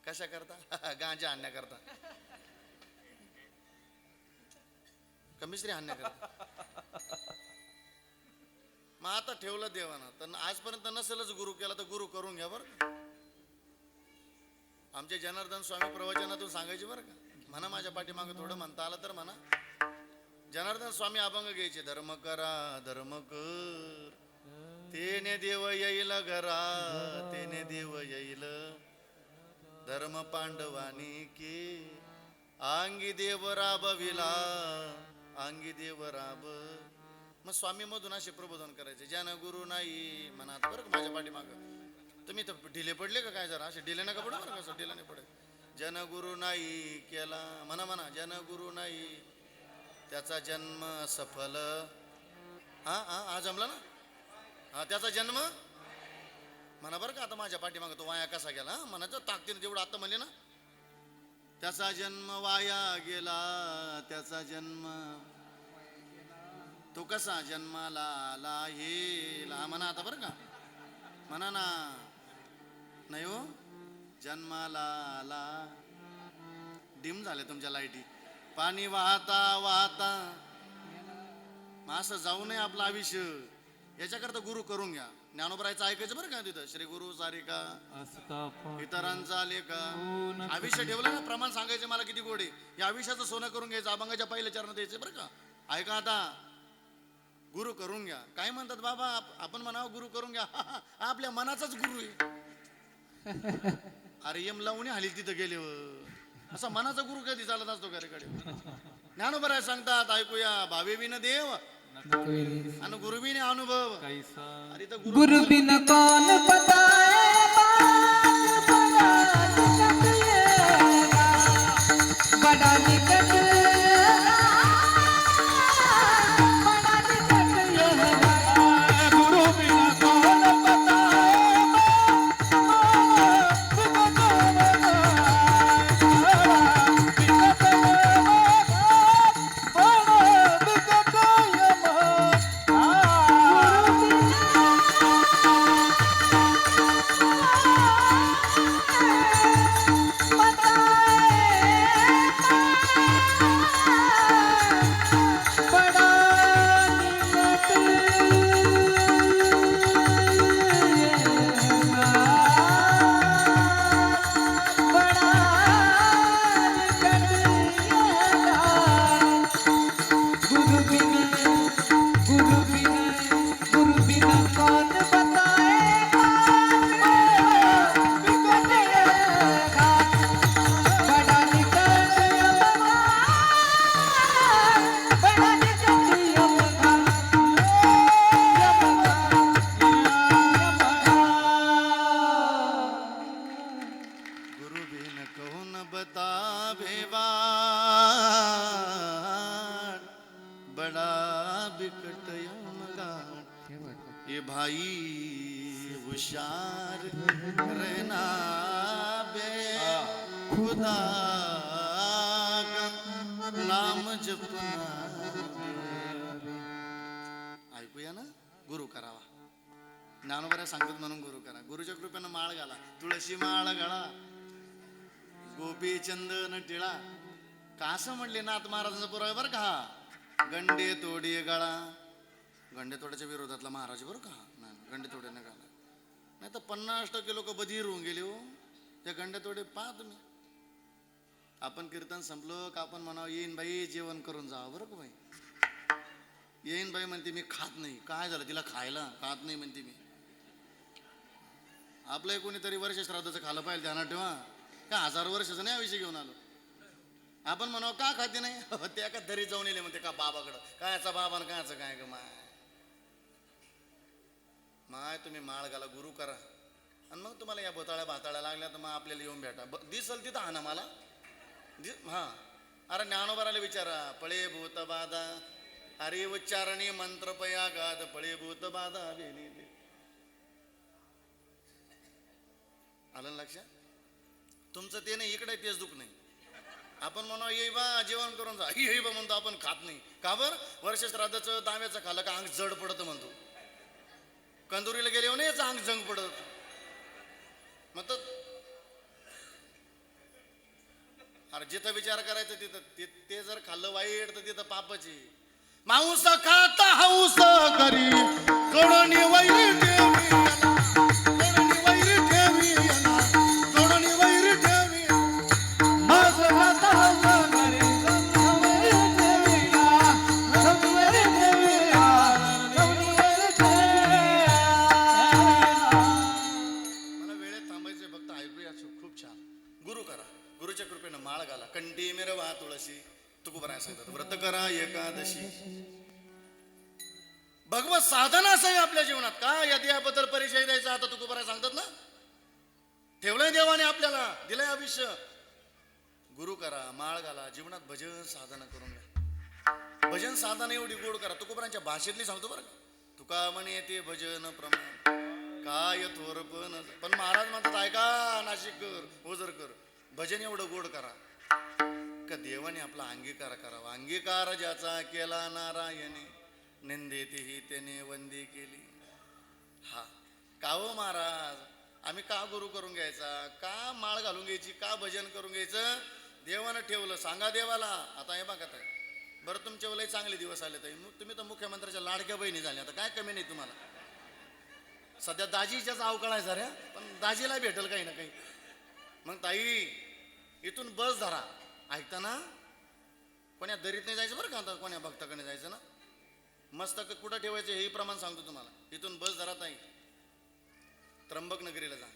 कशा करता. गांजा आणण्याकरता. कमिश्री आणण्याकरता. मग आता ठेवलं देवानं. तर आजपर्यंत नसेलच गुरु केला तर गुरु करून घ्या बरं. आमचे जनार्दन स्वामी प्रवचनातून सांगायचे बरं का. म्हणा माझ्या पाठीमागं थोडं म्हणता आलं तर म्हणा. जनार्दन स्वामी अभंग घ्यायचे. धर्म करा धर्म कर तेने देव येईल घरा. तेने देव येईल धर्म पांडवानी के. अंगी देव राबविला अंगी देव राब. मग स्वामी मधून असे प्रबोधन करायचे. जन गुरु नाही म्हणा बरं का माझ्या पाठीमागं. तुम्ही तर ढिले पडले का काय. जरा असे ढिले नका पडू बरं कसं. ढिला नाही पडत. जन गुरु नाही केला म्हणा म्हणा. जन गुरु नाही त्याचा जन्म सफल. हा जमला ना. हा त्याचा जन्म म्हणा बरं का. आता माझ्या पाठीमागं तो वाया कसा गेला. म्हणायचं ताकदीने जेवढं आता म्हणले ना. त्याचा जन्म वाया गेला. त्याचा जन्म तो कसा जन्माला आला हे म्हणा आता बरं का. म्हणा ना. नाही हो. जन्माला आला. डिम झाले तुमच्या लाईटी. पाणी वाहता वाहता मग असं जाऊ नये आपलं आयुष्य, याच्याकरता गुरु करून घ्या. ज्ञानोबरायचं ऐकायचं बरं का तिथं, श्री गुरु सारिका इतरांचा लेखा. आयुष्य ठेवलं ना, प्रमाण सांगायचे मला किती गोडे, या आयुष्याचं सोनं करून घ्यायचं, अभंगाच्या पहिल्या चरणात द्यायचं बरं का. ऐका आता, गुरु करून घ्या. काय म्हणतात बाबा, आपण म्हणावं गुरु करून घ्या, आपल्या मनाचाच गुरु आहे. अरे यम लावून हाली तिथं गेले, असा मनाचा गुरु कधी चालत असतो घराकडे. ज्ञानोबराय सांगतात, ऐकूया, भावे विन देव आणि गुरुविने अनुभव. अरे तर गुरु बिन कौन बताए बात, बड़ा निकट येगा, बड़ा निकट येगा। गुरु बिना कौन बताए ये भाई होशियार रहना बे खुदा का नाम जपना. ऐकूया ना, गुरु करावा. ज्ञानोबऱ्या सांगतात म्हणून गुरु करा. गुरुच्या कृपेनं माळ घाला, तुळशी माळ घाला, गोपी चंदन टिळा. का असं म्हणले नाथ महाराजांचा पुरावा बरं का. गंडे तोडी गळा, गंडे तोड्याच्या विरोधातला महाराज बरं का. नाही, गंडे तोडे न घाला, नाही तर 50% लोक बधीर होऊन गेले हो. त्या गंडे तोडे पहा तुम्ही. आपण कीर्तन संपलो का आपण म्हणावं येईन बाई जेवण करून जावं बरं का बाई. येईन बाई म्हणते मी खात नाही. काय झालं तिला खायला, खात नाही म्हणते मी. आपलं कोणीतरी वर्ष श्राद्धाचं खालं पाहिजे, ध्यानात ठेवा. का 1000 वर्षाचं नाही आयुष्य घेऊन आलो. आपण म्हणावं का खाते नाही, ते एका दरी जाऊन येले म्हणते का बाबाकडं. कायचा बाबा आणि कायचं काय ग माय. माय तुम्ही माळ घाला, गुरु करा, आणि मग तुम्हाला या बोताळ्या भाताळ्या लागल्या तर मग आपल्याला येऊन भेटा. दिसल तिथं हा ना मला हा. अरे ज्ञानोबराला विचारा, पळे भूत बाधा अरे उच्चारणी मंत्र पया गाद पळे भूत बाधा बेली. आलं लक्षात तुमचं. ते नाही इकडे तेच दुख नाही. आपण म्हणा ये बा जेवण करून जा, ये बा म्हणतो आपण खात नाही. का बर, वर्ष श्राद्धाचं दाव्याचं खाल्लं का अंग जड पडतं म्हणतो. कंदुरीला गेले हो ना याचं अंग जंग पडत. मग तर अरे जिथं विचार करायचं तिथं ते जर खाल्लं वाईट तर तिथं पापाची. मांस खाता हौस करी जोडणी वैरी ठेवी, जोडणी वैरी ठेवी, जोडणी वैरी ठेवी. मांस खाता हौस करी जोडणी वैरी ठेवी, जोडणी वैरी ठेवी, जोडणी वैरी ठेवी. मला वेळेत थांबायचंय, फक्त ऐकूया. खूप छान. गुरु करा, गुरुच्या कृपेनं माळ घाला, कंठी मिरवा तुळशी. तुकोबराय सांगतात व्रत करा एकादशी. भगवत साधना असं आहे आपल्या जीवनात. का या देहाबद्दल परिचय द्यायचा आता तुकोबराय सांगतात ना. ठेवलंय देवाने आपल्याला, दिलंय आयुष्य. गुरु करा, माळ घाला, जीवनात भजन साधना करून घ्या. भजन साधना एवढी गोड करा. तुकोबरांच्या भाषेतली सांगतो बरं. तुका म्हणे ते भजन प्रमाण काय थोरपण. पण महाराज म्हणतात ऐका नाशिककर ओझरकर, भजन एवढं गोड करा का देवाने आपला अंगीकार करावा. अंगीकार ज्याचा केला नारायणे, निंदेतेही त्याने वंदी केली. हा का हो महाराज, आम्ही का गुरु करून घ्यायचा, का माळ घालून घ्यायची, का भजन करून घ्यायचं. देवानं ठेवलं, सांगा देवाला. आता हे बघा बरं तुमचे लय चांगले दिवस आले ताई, तुम्ही तर मुख्यमंत्र्याच्या लाडक्या बहिणी झाल्या, आता काय कमी नाही तुम्हाला. सध्या दाजीच्याच अवकाळ आहे जरा, पण दाजीला भेटेल काही ना काही. मग ताई इथून बस धरा, ऐकताना कोण्या दरीत नाही जायचं बरं का, आता कोण्या भक्ताकडे जायचं ना, मस्तक कुठं ठेवायचं हेही प्रमाण सांगतो तुम्हाला. इथून बस धरा ताई, त्र्यंबक नगरीला जा,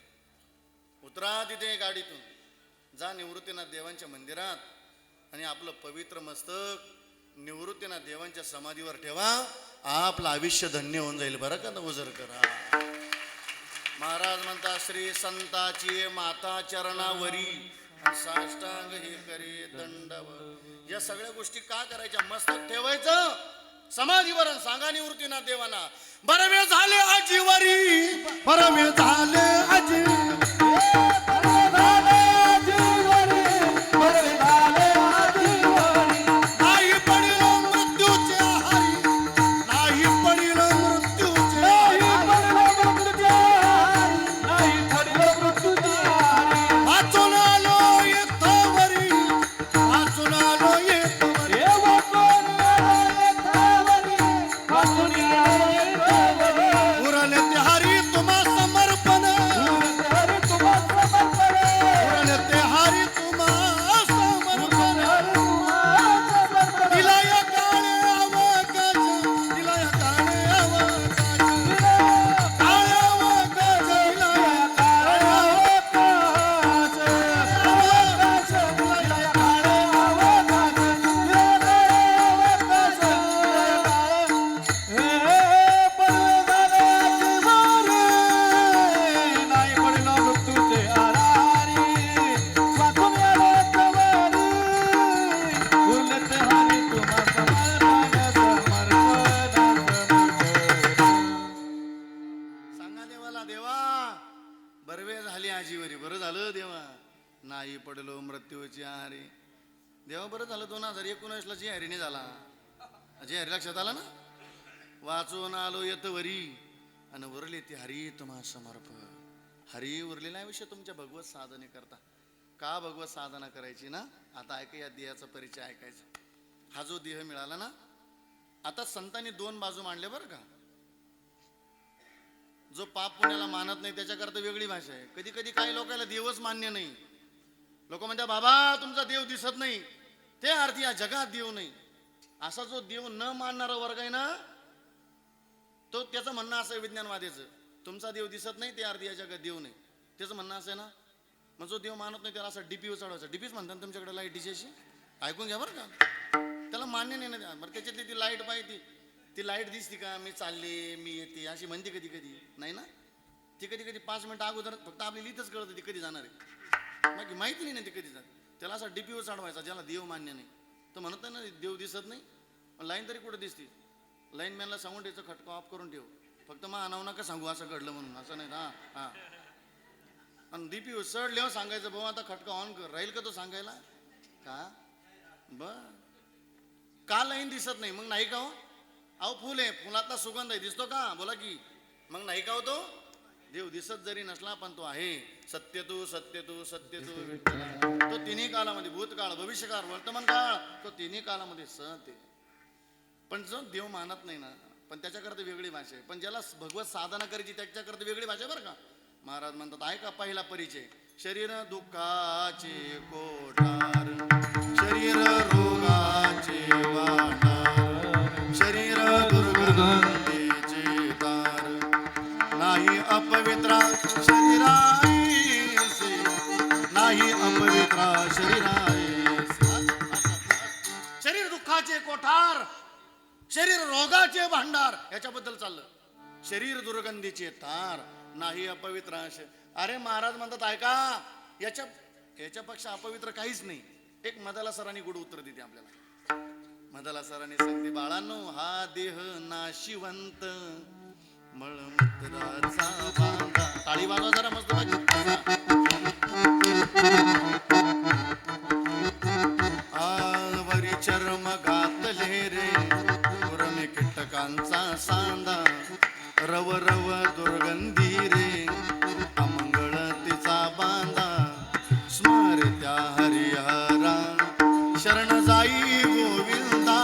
उतरा तिथे गाडीतून, जा निवृत्तीनाथ देवांच्या मंदिरात आणि आपलं पवित्र मस्तक निवृत्तीनाथ देवांच्या समाधीवर ठेवा, आपलं आयुष्य धन्य होऊन जाईल बरं का. ओझर करा. महाराज म्हणतात श्री संताची माता चरणावरी साष्टांग हे करे दंडव. या सगळ्या गोष्टी का करायच्या, मस्तक ठेवायचं समाधीवर, सांगा निवृत्तीनाथ देवांना बरवे झाले आजीवरी, परमे झाले आजी नाही पडिलो मृत्यूचे आहारी, नाही पडिलो मृत्यूचे वाचून आलो येथवरी, वाचून आलो येथवरी. उरले ते हरी तुम्हा समर्पण, उरले ते हरी तुम्हा समर्पण. दिला या काळे अवकाश, दिला या काळे अवकाश, काळे अवकाश, दिला या काळे अवकाश, दिला या काळे सांगा देवाला, देवा बरवे झाली आजीवरी, बरं झालं देवा, नाही पडलो मृत्यूची आहारी. देवा बरं झालं 2019 जी हरीने झाला, जी हरी लक्षात आला ना, वाचून आलो येतवरी आणि उरले ती हरी तुम्हा समर्पण. हरी उरलेला आयुष्य तुमच्या भगवत साधने करता. का भगवत साधना करायची ना, आता ऐका या देहाचा परिचय ऐकायचा. हा जो देह मिळाला ना, आता संतांनी दोन बाजू मांडले बरं का. जो पाप पुण्याला मानत नाही त्याच्याकरता वेगळी भाषा आहे. कधी कधी काही लोकांना देवच मान्य नाही. लोक म्हणतात बाबा तुमचा देव दिसत नाही, ते अर्थी या जगात देव नाही. असा जो देव न मानणारा वर्ग आहे ना, तो त्याचं म्हणणं असं आहे विज्ञानवाद्याचं, तुमचा देव दिसत नाही ते अर्थी या जगात देव नाही. त्याचं म्हणणं असं आहे ना. मग जो देव मानत नाही त्याला असं डीपीवर चढवायचं. डीपीच म्हणतात तुमच्याकडे लाईट डिशेशी, ऐकून घ्या बरं का. त्याला मान्य नाही ना. बरं त्याच्यातली ती लाईट पाहिजे, ती लाईट दिसती का, मी चालले मी येते अशी म्हणते कधी कधी नाही ना. ती कधी कधी 5 मिनिटं अगोदर फक्त आपली लिहितच कळतं ती कधी जाणार आहे, बाकी माहिती नाही ना ती कधी जात. त्याला असा डीपीवर चढवायचा ज्याला देव मान्य नाही. तर म्हणत ना देव दिसत नाही, लाईन तरी कुठं दिसते. लाईनमॅनला सांगून द्यायचं खटका ऑफ करून ठेव, फक्त मग नाव नका सांगू असं घडलं म्हणून, असं नाही. हां हां. आणि डीपीवर चढल्यावर सांगायचं भाऊ आता खटका ऑन कर, राहील का तो सांगायला का. बर का लाईन दिसत नाही मग नाही का हो. अहो फुल आहे, फुलातला सुगंध आहे, दिसतो का बोला की. मग नाही का होतो देव दिसत जरी नसला पण तो आहे. सत्य तू सत्य तू सत्य तू विठ्ठला. तो तिन्ही काळामध्ये भूतकाळ भविष्यकाळ वर्तमान काळ तो तिन्ही काळामध्ये सत आहे. पण जो देव मानत नाही ना, पण त्याच्याकरता वेगळी भाषा आहे. पण ज्याला भगवत साधना करायची त्याच्याकरता वेगळी भाषा बरं का. महाराज म्हणतात ऐका पहिला परिचय. शरीर दुःखाचे कोठार, शरीर रोगाचे वाटार, शरीर दुर्गंधीचे तार, नाही अपवित्रा शरीरायसे, नाही अपवित्रा शरीरायसे. शरीर दुःखाचे कोठार, शरीर रोगाचे भांडार, याच्याबद्दल चाललं. शरीर दुर्गंधीचे तार, नाही अपवित्र. अरे महाराज म्हणतात ऐका, याच्यापेक्षा अपवित्र काहीच नाही. एक मदाला सरांनी गुड उत्तर देते आपल्याला. मदाला सरांनी सांगते बाळांनो हा देह नाशिवंत मळमूत्राचा बांधा. टाळी वाजवा जरा मस्त आवरी चर्म घातले रे पुरमे कीटकांचा सांदा, रव रव दुर्गंधी रे अमंगळ तिचा बांधा. स्मर त्या हरिहरा शरण जाई गोविंदा,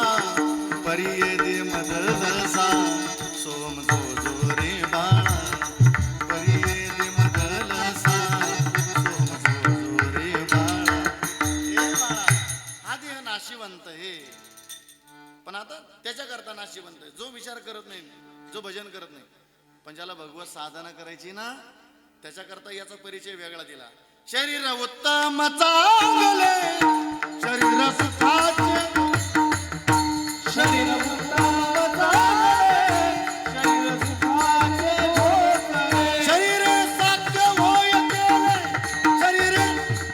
जो भजन करत नाही. पण ज्याला भगवत साधना करायची ना त्याच्याकरता याचा परिचय वेगळा दिला. शरीर उत्तम चांगले शरीर सुखाचे शरीर उत्तम चांगले, शरीर सुखाचे भोगले. शरीर साध्य होय केले शरीर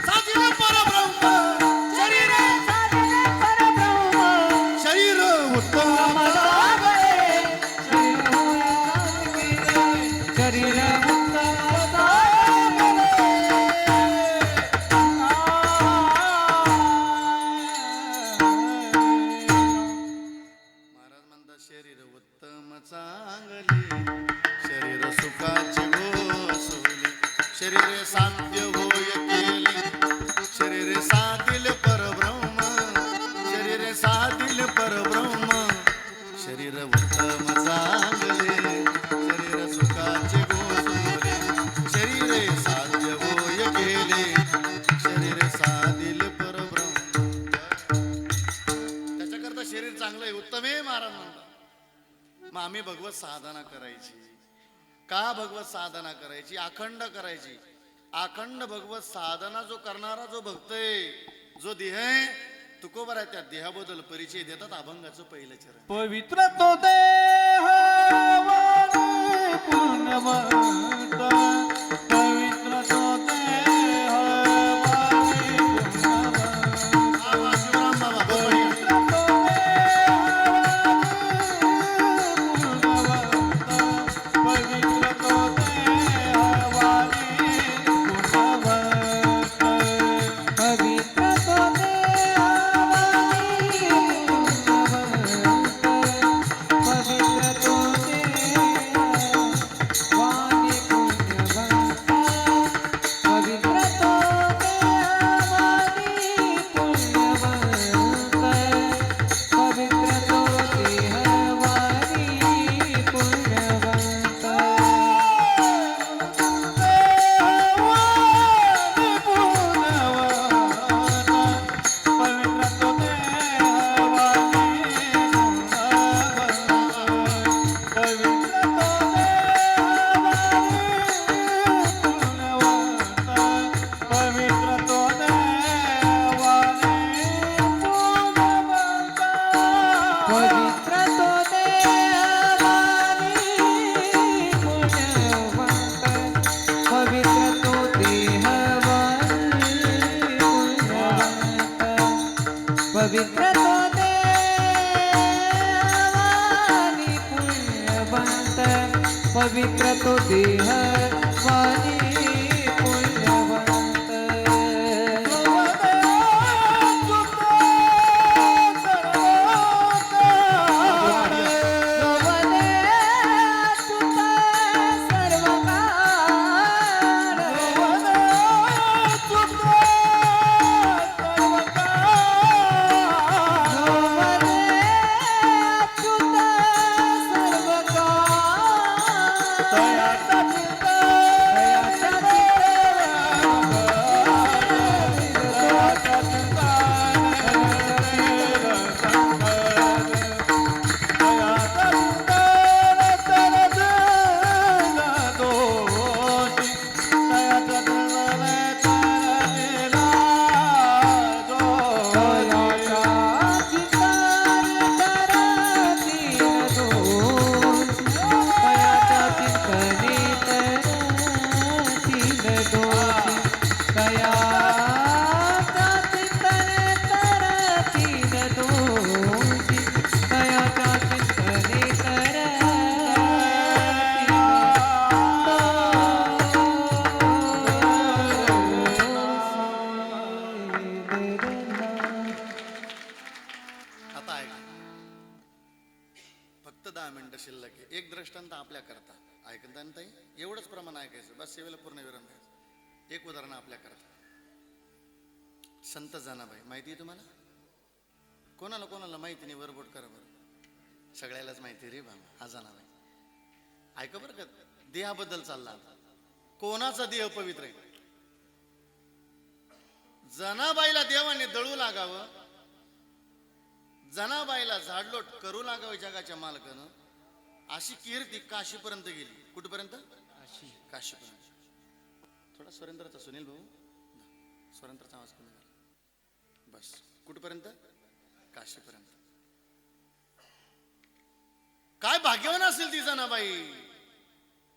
साधिले परब्रह्म शरीर साधिले परब्रह्म. शरीर उत्तम चांगले, शरीर होय चांगले, शरीर उत्तम महाराज म्हणतात शरीर उत्तम चांगले शरीर सुखाचे गोसवले. शरीर साध्य होय केले शरीर साधिल परब्रह्म. शरीर साधिल परब्रह्म. शरीर उत्तम चांगले शरीर सुखाचे गोसवले. शरीर साध्य होय केले शरीर साधिल परब्रह्म. त्याच्याकरता शरीर चांगलं आहे उत्तम आहे महाराज म्हणतात. मग आम्ही भगवत साधना करायची का? भगवत साधना करायची अखंड करायची. अखंड भगवत साधना जो करणारा जो भक्त आहे जो देह आहे तुकोबर आहे त्या देहाबद्दल परिचय देतात अभंगाचं पहिलं चरण. पवित्र तो देह वाणी पुण्यवंत. पवित्र तो देह वाणी पुण्यवंत. हा वा शिवराम बाबा बरोबर. पवित्र तो देह वाणी पुण्यवंत. पवित्र तो देह वाणी पुण्यवंत. पवित्र तो देह वाणी पुण्यवंत. पवित्र तो देह वाणी पुण्यवंत. पवित्र तो देह वाणी पुण्यवंत. पवित्र तो देवानी पुण्यवंत. पवित्र तो देवानी पुण्यवंत. पवित्र तो देवानी पुण्यवंत. पवित्र तो देवानी आता ऐका फक्त 10 मिनिटं शिल्लक आहे. एक दृष्टांत आपल्या करता ऐकता ना ताई एवढंच प्रमाण ऐकायचं बस सेवेला पूर्ण विराम द्यायचं. एक उदाहरण आपल्या करता संत जनाबाई माहिती आहे तुम्हाला? कोणाला कोणाला माहिती नाही वरबोट करा बरं. सगळ्यालाच माहिती रे बाबा हा जनाबाई. ऐका बरं का देहाबद्दल चालला आता. कोणाचा देह पवित्र आहे? जनाबाईला देवाने दळू लागावं जनाबाईला झाडलोट करू लागावं जगाच्या मालकानं अशी कीर्ती काशीपर्यंत गेली. कुठपर्यंत? काशीपर्यंत. थोडा स्वरेंद्रचा, सुनील भाऊ स्वरेंद्रचा आवाज कमी झाला. बस. कुठपर्यंत? काशीपर्यंत. काय भाग्यवान असेल ती जनाबाई.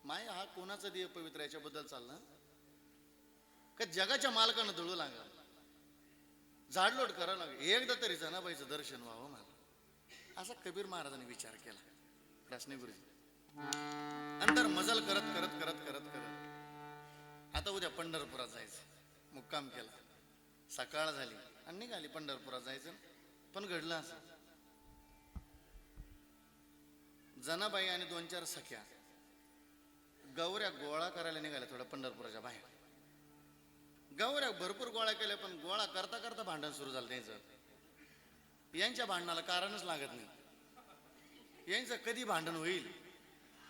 माय हा कोणाचा देह पवित्र याच्याबद्दल चालला का जगाच्या मालकानं दळू लागला, झाडलोट करावं लागेल, एकदा तरी जनाबाईचं दर्शन व्हावं मला, असा कबीर महाराजांनी विचार केला. दासने गुरुजी नंतर मजल करत करत करत करत करत आता उद्या पंढरपुरात जायचं मुक्काम केला. सकाळ झाली आणि निघाली पंढरपुरात जायचं. पण घडलं असं, जनाबाई आणि 2-4 सख्या गौऱ्या गोळा करायला निघाल्या थोड्या पंढरपुराच्या बाहेर. गौऱ्या भरपूर गोळा केल्या, पण गोळा करता करता भांडण सुरू झालं त्यांचं. यांच्या भांडणाला कारणच लागत नाही. यांचं कधी भांडण होईल,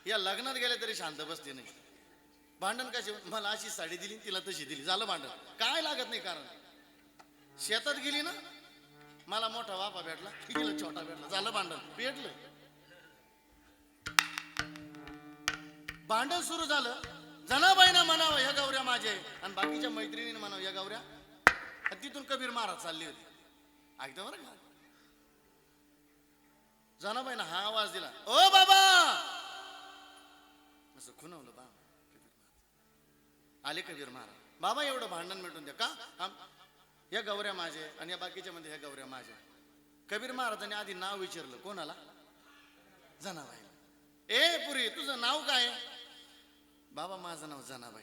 या लग्नात गेले तरी शांत बसते नाही. भांडण कसे? मला अशी साडी दिली तिला तशी दिली, झालं भांडण. काय लागत नाही कारण. शेतात गेली ना, मला मोठा वापा भेटला, तिला छोटा भेटला, झालं भांडण, पेटलं. भांडण सुरू झालं. जनाबाईनं म्हणावं या गौऱ्या माझे, आणि बाकीच्या मैत्रिणीने म्हणावं या गौऱ्या. तिथून कबीर महाराज चालले होते. ऐकतं बरं का? जनाबाईनं हा आवाज दिला, ओ बाबा, असं खुणवलं. बाबा आले कबीर महाराज. बाबा एवढं भांडण मिटून द्या. का? या गौऱ्या माझे आणि या बाकीच्या मध्ये ह्या गौऱ्या माझ्या. कबीर महाराजांनी आधी नाव विचारलं. कोणाला? जनाबाई. ए पुरी, तुझं नाव काय? बाबा माझं नाव जनाबाई.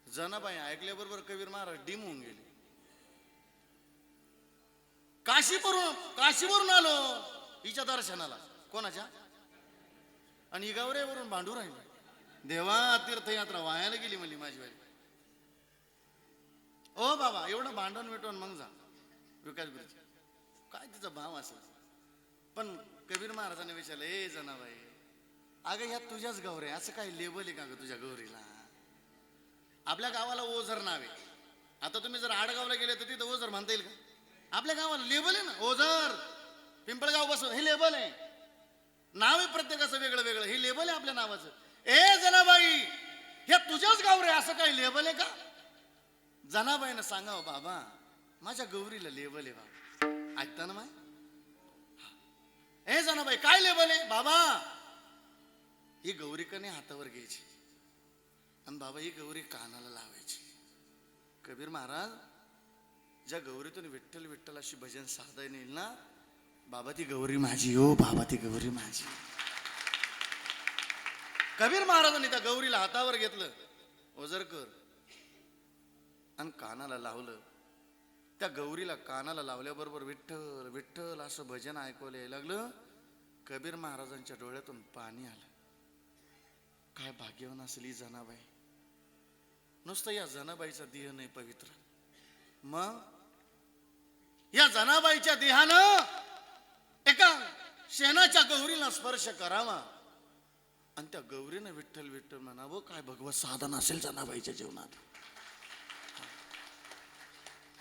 जनाबाई ऐकल्याबरोबर कबीर महाराज डिम होऊन गेले. काशीवरून आलो हिच्या दर्शनाला. कोणाच्या? आणि ही गौऱ्यावरून भांडू राहिली. देवा, तीर्थयात्रा वायाला गेली म्हणली माझी वाली. ओ बाबा, एवढं भांडण मिटवून मग जा. विकास गुरुजी काय तिचा भाव असेल. पण कबीर महाराजांनी विचारलं, ए जनाबाई, अगं ह्या तुझ्याच गौऱ्या, असं काही लेबल आहे का ग तुझ्या गौरीला? आपल्या गावाला ओझर नाव आहे. आता तुम्ही जर आडगावला गेले तर तिथं ओझर म्हणता येईल का? आपल्या गावाला लेबल आहे ना, ओझर, पिंपळगाव बसवत, हे लेबल आहे. नाव आहे प्रत्येकाचं वेगळं वेगळं, हे लेबल आहे आपल्या नावाचं. ए जनाबाई, हे तुझ्याच गौऱ्या, असं काही लेबल आहे का? जनाबाईनं सांगावं, बाबा माझ्या गौरीला लेबल आहे बाबा. ऐकता ना माय? ए जनाबाई, काय लेबल आहे? बाबा ही गौरी कने हातावर घ्यायची आणि बाबा ही गौरी कानाला लावायची. कबीर महाराज ज्या गौरीतून विठ्ठल विठ्ठल अशी भजन साधता येईल ना, बाबा ती गौरी माझी, हो बाबा ती गौरी माझी. कबीर महाराजांनी त्या गौरीला हातावर घेतलं, ओझरकर, आणि कानाला लावलं. त्या गौरीला कानाला लावल्याबरोबर विठ्ठल विठ्ठल असं भजन ऐकवलं यायला लागलं. कबीर महाराजांच्या डोळ्यातून पाणी आलं. काय भाग्यवान असेल ही जनाबाई. नुसतं या जनाबाईचा देह नाही पवित्र, मग या जनाबाईच्या देहानं एका शेणाच्या गौरीला स्पर्श करावा आणि त्या गौरीनं विठ्ठल विठ्ठल म्हणावं. काय भगवत साधन असेल जनाबाईच्या जीवनात.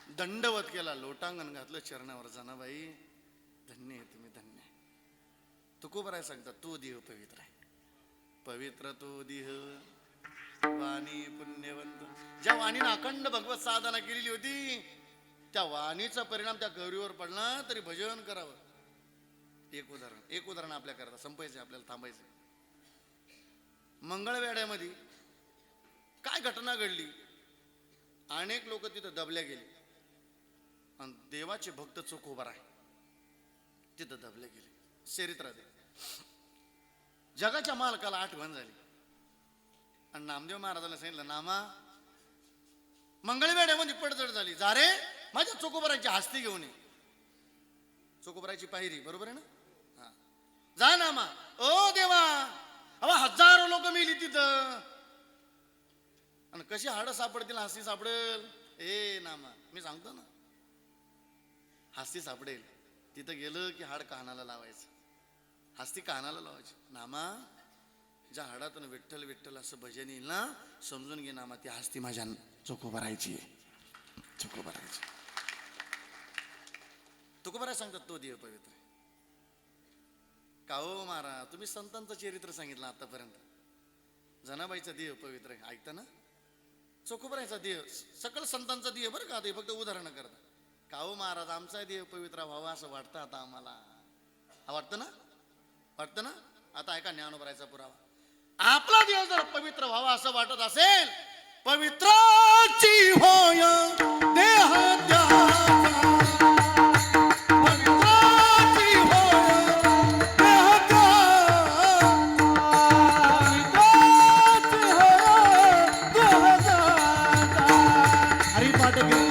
दंडवत केला, लोटांगण घातलं चरणावर. जनाबाई धन्य आहे तुम्ही, धन्य आहे. तुकोबराय सांगतात, तो देह पवित्र आहे. पवित्र तो देह, वाणी पुण्यवंत. ज्या वाणीनं अखंड भगवत साधना केलेली होती, त्या वाणीचा परिणाम त्या गौरीवर पडला तरी भजन करावं. एक उदाहरण आपल्या करता संपायचं, आपल्याला थांबायचं. मंगळवेढ्यामध्ये काय घटना घडली. अनेक लोक तिथं दबल्या गेली आणि देवाचे भक्त चोखोबाराय तिथं दबले गेले. चरित्रात जगाच्या मालकाला आठवण झाली आणि नामदेव महाराजांना सांगितलं, नामा मंगळवेढ्यामध्ये पडझड झाली, जा रे माझ्या चोखोबाराची हस्ती घेऊन ये. चोखोबाराची पायरी, बरोबर आहे ना? हा, जा नामा. ओ देवा, अवा हजारो लोक मेली तिथं, आणि कशी हाडं सापडतील, हस्ती सापडेल. ए नामा, मी सांगतो ना, हस्ती सापडेल. तिथं गेलं की हाड कानाला लावायचं, हस्ती कानाला लावायची. नामा, ज्या हाडातून विठ्ठल विठ्ठल असं भजन येईल ना, समजून घे नामा, ती हस्ती माझ्या चोखोबारायची, चोखोबारायची. तुकोबाराय सांगतात, तो देव पवित्र आहे. का हो महाराज, तुम्ही संतांचं चरित्र सांगितलं आतापर्यंत. जनाबाईचा देह पवित्र आहे, ऐकता ना. चोखोबरायचा देह, सकल संतांचा देह बरं का, ते फक्त उदाहरण करता. का हो महाराज, आमचा देह पवित्र व्हावा असं वाटतं आता आम्हाला. वाटतं ना, वाटतं ना. आता ऐका ज्ञानोबरायचा पुरावा. आपला देह जर पवित्र व्हावा असं वाटत असेल, पवित्राची होय देह त्याचा. पवित्राची होय देह त्याचा. पवित्राची होय देह त्याचा. हरिपाठ घे.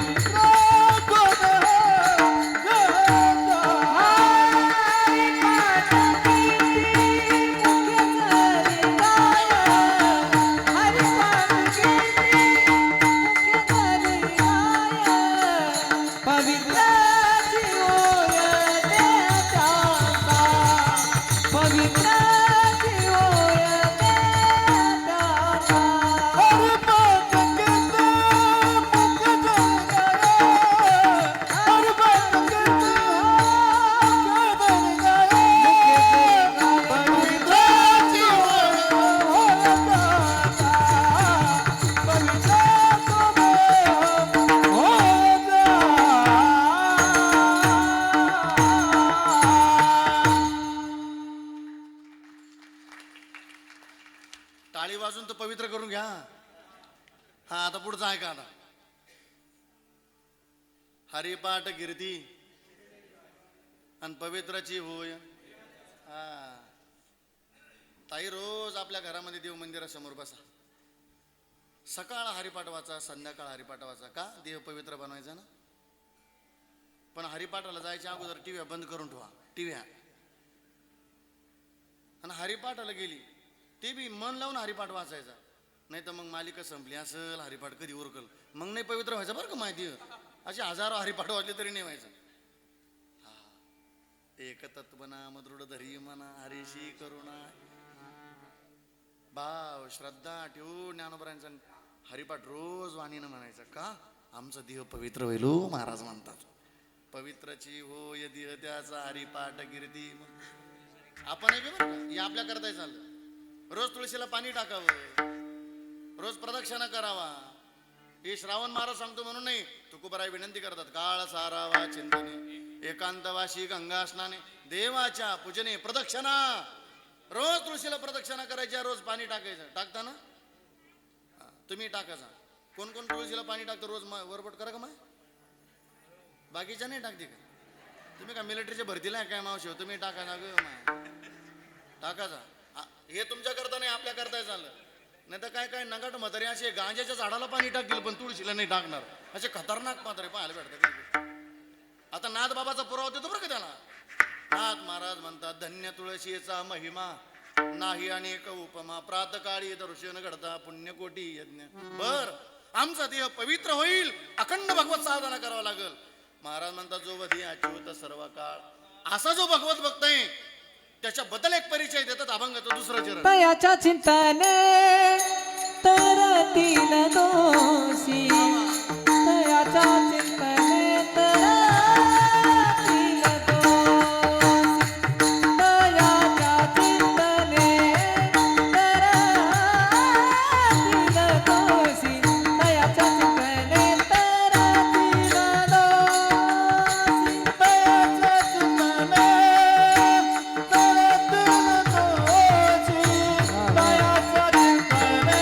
टाळी वाजून तर पवित्र करून घ्या. हा, आता पुढचं ऐका. आता हरिपाठ कीर्ती आणि पवित्राची होय. हा, ताई रोज आपल्या घरामध्ये देव मंदिरासमोर बसा. सकाळ हरिपाठ वाचा, संध्याकाळ हरिपाठ वाचा. का? देह पवित्र बनवायचा ना. पण हरिपाठाला जायच्या अगोदर टीव्या बंद करून ठेवा. टीव्या आणि हरिपाठाला गेली ते बी मन लावून हरिपाठ वाचायचा. नाही तर मग मालिका संपली असेल, हरिपाठ कधी उरकल, मग नाही पवित्र व्हायचं बरं का. माहिती असे हजारो हरिपाठ वाचले तरी नाही व्हायचं. हा, एक तत्वना दृढ धरी म्हणा, हरीशी करुणा भाव श्रद्धा ठेवून ज्ञानोबरांचा हरिपाठ रोज वाणीनं म्हणायचं. का? आमचं देह पवित्र होईल हो, महाराज म्हणतात. पवित्राची हो यदी त्याचा हरिपाठ कीर्ती. आपण हे आपल्या करताय चाललं. रोज तुळशीला पाणी टाकावं, रोज प्रदक्षिणा करावा. हे श्रावण महाराज सांगतो म्हणून नाही, तुकोबराय विनंती करतात. काळ सारावा चिंतने, एकांतवाशी गंगा स्नाने, देवाच्या पूजने प्रदक्षिणा. रोज तुळशीला प्रदक्षिणा करायच्या, रोज पाणी टाकायचं. टाकता ना तुम्ही? टाकायचा. कोण कोण तुळशीला पाणी टाकतं रोज? वरबट करा का माय? बाकीच्या नाही टाकते का? तुम्ही का मिलिटरीच्या भरतीला काय मावशी हो? तुम्ही टाकायचा ग माय, टाकायचा. हे तुमच्या करता नाही, आपल्या करताय चाललं. नाही तर काय काय नगाट म्हातारे असे गांजाच्या झाडाला पाणी टाकतील पण तुळशीला नाही टाकणार. असे खतरनाक म्हातारे पाहायला भेटतात. आता नाथ बाबाचा पुरावा देतो बरं का त्याला. नाथ महाराज म्हणतात, धन्य तुळशीचा महिमा नाही अनेक उपमा, प्रातकाळी दर्शन घडता पुण्यकोटी यज्ञ. बर, आमचा देह पवित्र होईल, अखंड भगवत साधना करावं लागल. महाराज म्हणतात, जो वधी अच्युत सर्व काळ. असा जो भगवत भक्त आहे त्याच्याबद्दल एक परिचय देतात अभंगाचं दुसरं चरण. तयाच्या चिंतने तरतील दोषी, तयाच्या चिंतने तरतील दोषी, तयाच्या चिंतने तरतील दोषी, तयाच्या चिंतने तरतील दोषी, तयाच्या चिंतने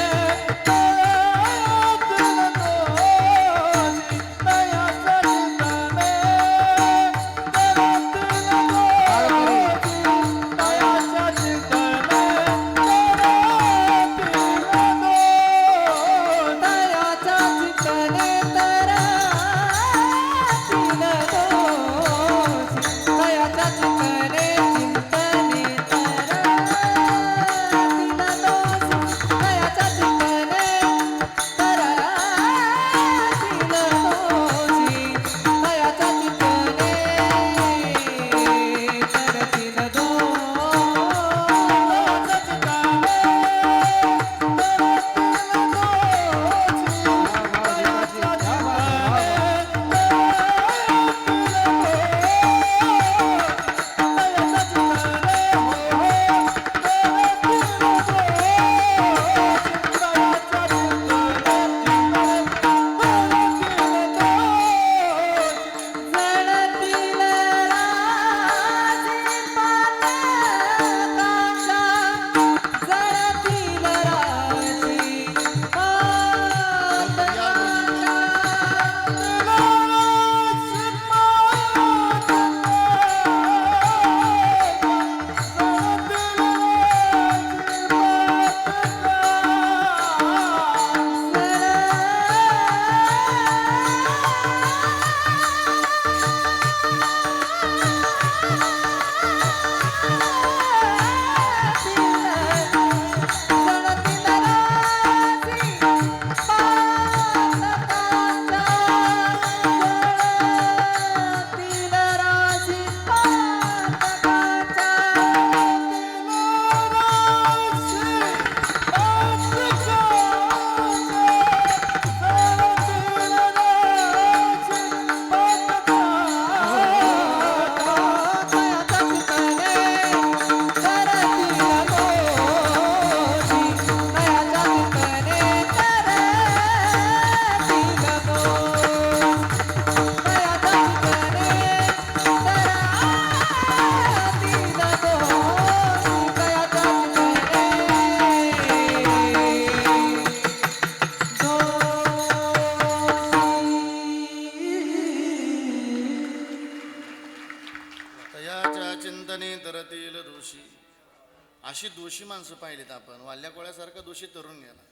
अशी दोषी माणसं पाहिलीत आपण. वाल्या कोळ्यासारखा दोषी तरुण गेला.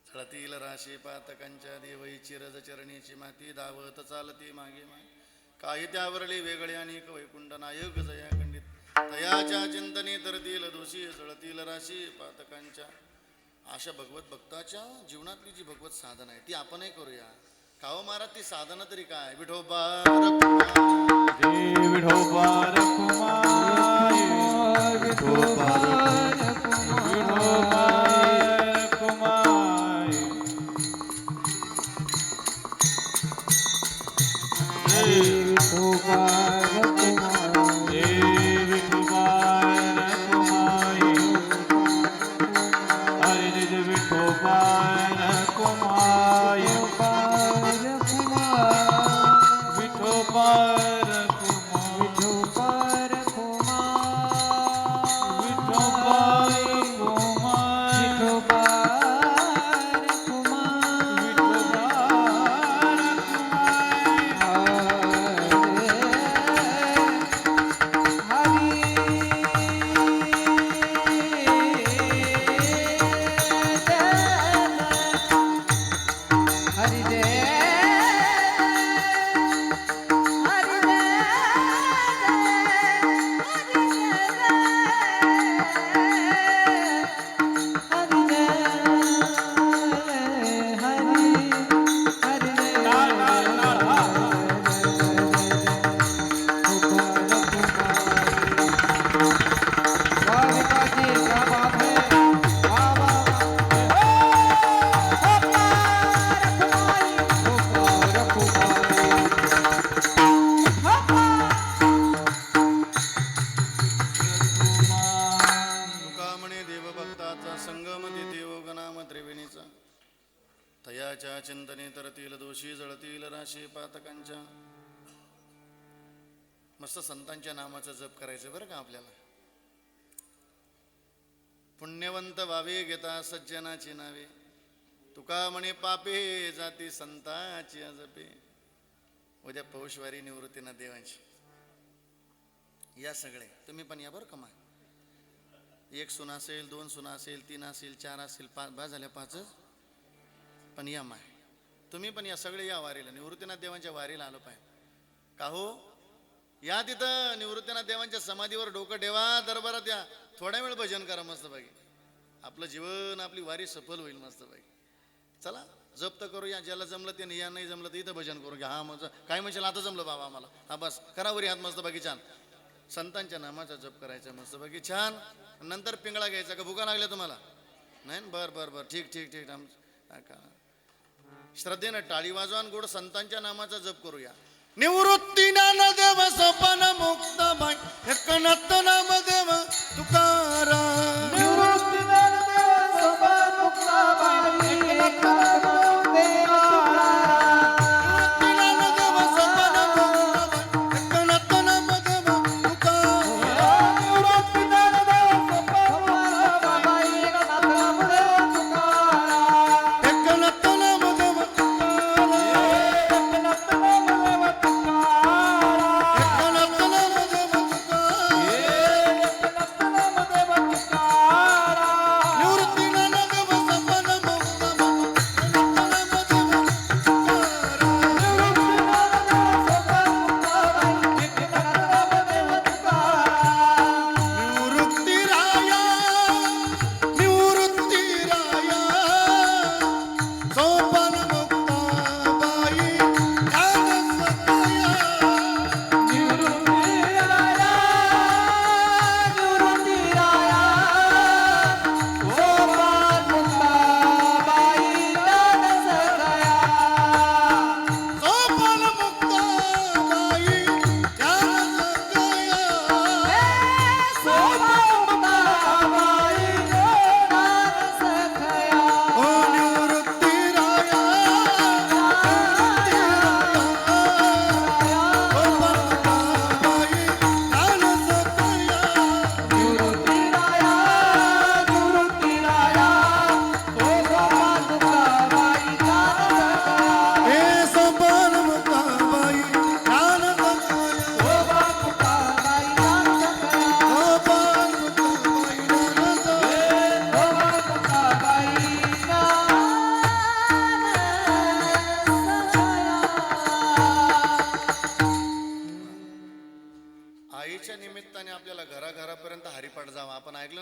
झळतील राशी पातकांच्या देवई चिरज चरणीची माती धावत चालती मागे मागे काही त्यावरली वेगळे अनेक वैकुंठ नायक जया खंडित तयाच्या चिंतने तरतील दोषी जळतील राशी पातकांच्या. अशा भगवत भक्ताच्या जीवनातली जी भगवत साधना आहे ती आपणही करूया. काहो महाराज ती साधना तरी काय. विठोबा विठोबा रखुमाई विठोबा रखुमाई विठोबा रखुमाई विठोबा रखुमाई हरे जय विठोबा रखुमाई विठोबा तयाच्या चिंतने तरतील दोषी जळतील राशी पातकांच्या. मस्त संतांच्या नामाचा जप करायचं बरं का आपल्याला. पुण्यवंत व्हावे घेता सज्जनाची नावे तुका म्हणे पापे जाती संताची जपे. उद्या पौषवारी निवृत्तीना देवांची या सगळे तुम्ही पण या बरं का. एक सुना असेल, दोन सुना असेल, तीन असेल, चार असेल, पाच बा झाल्या पाचच. पण या माय तुम्ही पण या सगळे या वारीला निवृत्तीनाथ देवांच्या वारीला आलो पाहिजे. का हो या तिथं निवृत्तीनाथ देवांच्या समाधीवर डोकं ठेवा, दरबारात या, थोड्या वेळ भजन करा मस्त पैकी. आपलं जीवन आपली वारी सफल होईल मस्त पैकी. चला जप तर करूया. ज्याला जमलं ते या, नाही जमलं तर इथं भजन करू घ्या. हा मग काय म्हणशील आता जमलं बाबा आम्हाला, हा बस करावरी हात मस्त पैकी छान. संतांच्या नामाचा जप करायचा मस्त पैकी छान. नंतर पिंगळा घ्यायचा. का भुका लागल्या तुम्हाला? नाही बर बर बर ठीक ठीक ठीक. श्रद्धेनं टाळी वाजवा गोड संतांच्या नामाचा जप करूया. निवृत्ती ज्ञानदेव सोपान मुक्त बाई एकनाथ नामदेव तुकाराम. निवृत्ती ज्ञानदेव सोपान मुक्त बाई एकनाथ नामदेव तुकाराम. ज्ञानदेव सोपान मुक्त बाई एकनाथ नामदेव तुकाराम. निवृत्ती ज्ञानदेव सोपान मुक्त बाई एकनाथ नामदेव तुकाराम. एकनाथ नामदेव तुकाराम. एकनाथ नामदेव तुकाराम. एकनाथ नामदेव तुकाराम. एकनाथ नामदेव तुकाराम.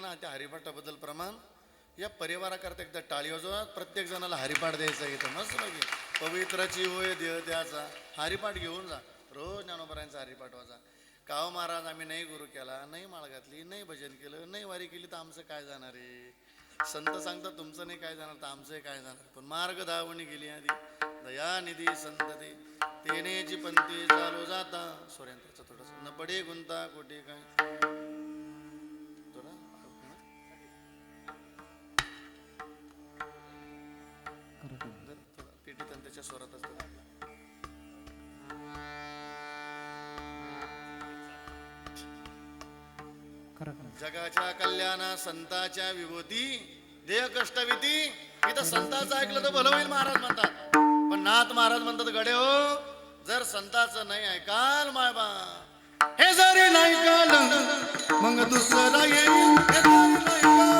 ना त्या हरिपाठाबद्दल प्रमाण या परिवाराकरता एकदा टाळी वाजवा. प्रत्येक जणाला हरिपाठ द्यायचा इथं मस्त लगे पवित्राची होय देह त्याचा हरिपाठ घेऊन जा. रोज ज्ञानोबरायांचा हरिपाठ वाजा. काव महाराज आम्ही नाही गुरु केला, नाही माळ घातली, नाही भजन केलं, नाही वारी केली तर आमचं काय जाणार आहे. संत सांगतात तुमचं नाही काय जाणार तर आमचं काय जाणार. पण मार्ग धावणी गेली आधी दयानिधी संत ते तेनेची पंथी चालू जाता. सोऱ्यांचं थोडस न पडे गुंता कोटी काय थोडा पेटी तंत्याच्या स्वरात असतात. जगाच्या कल्याणा संताच्या विभूती देह कष्टविती. इथं संताचं ऐकलं तर भलं होईल महाराज म्हणतात. पण नाथ महाराज म्हणतात गडे हो जर संताचं नाही ऐकाल मायबा हे जरी नाही काल मग दुसरा येईल. हे जरी नाही काल,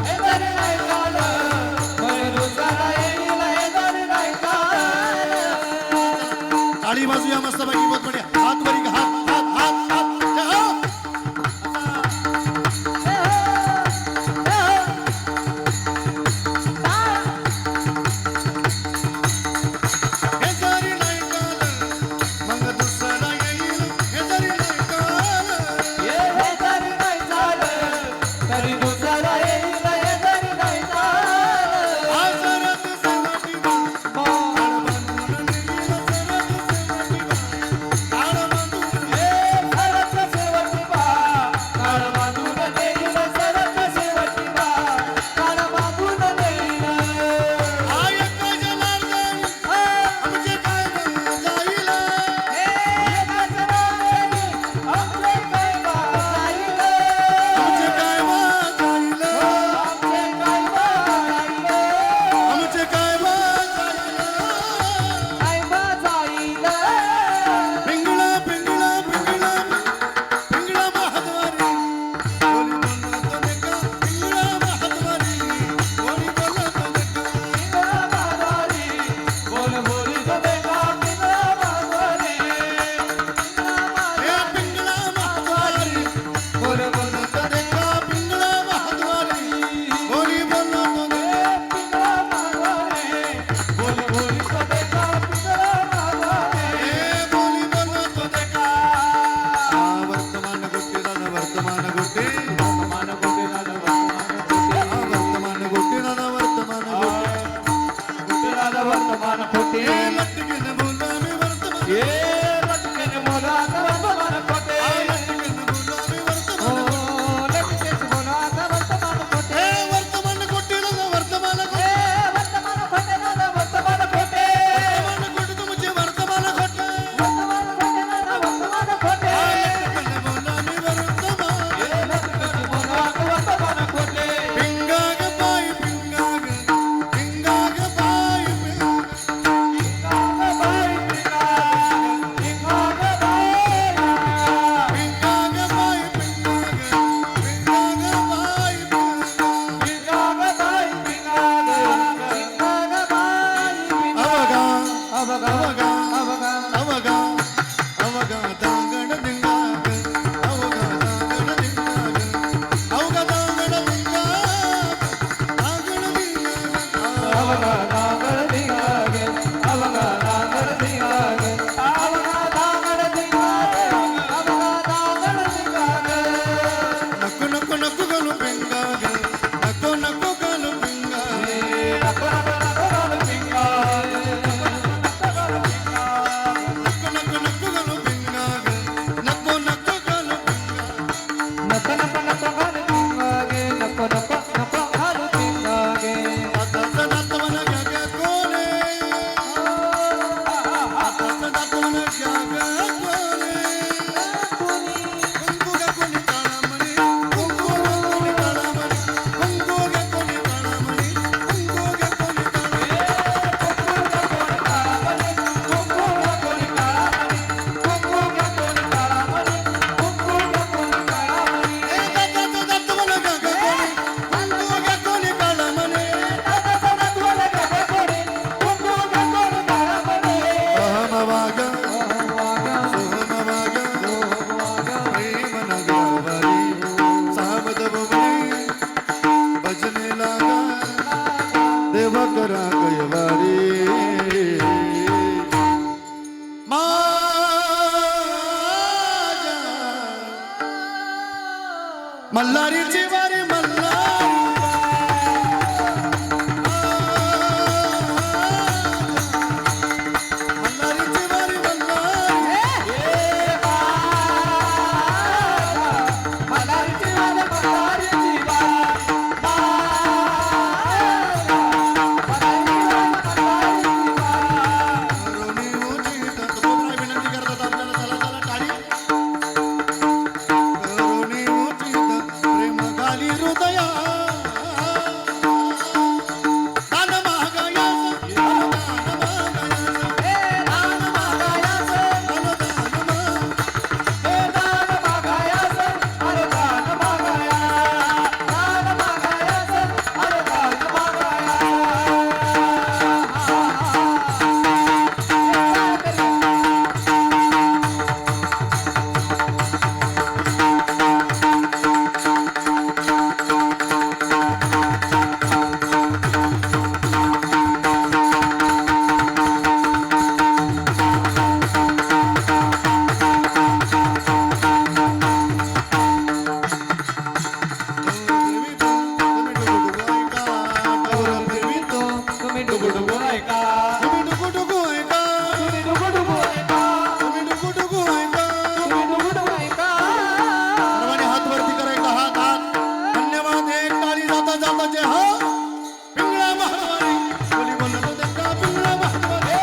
हे जरी नाही झालं, मग दुसरा येईल. हे जरी नाही झालं. टाळी बाजूया मस्त बाकी बहुत बढिया. हात वरी का? हात हात हात हात हे जरी नाही काल मग दुसरा येईल. हे जरी नाही काल, हे जरी नाही झालं, तरी दुसरा येईल. हे जरी नाही झालं. आजारात सेवाटी बा, मग बांधून नेईल सरत सेवाटी बा. ताजे हा पिंगळा महाद्वारी बोली बोलतो देखा पिंगळा महाद्वारी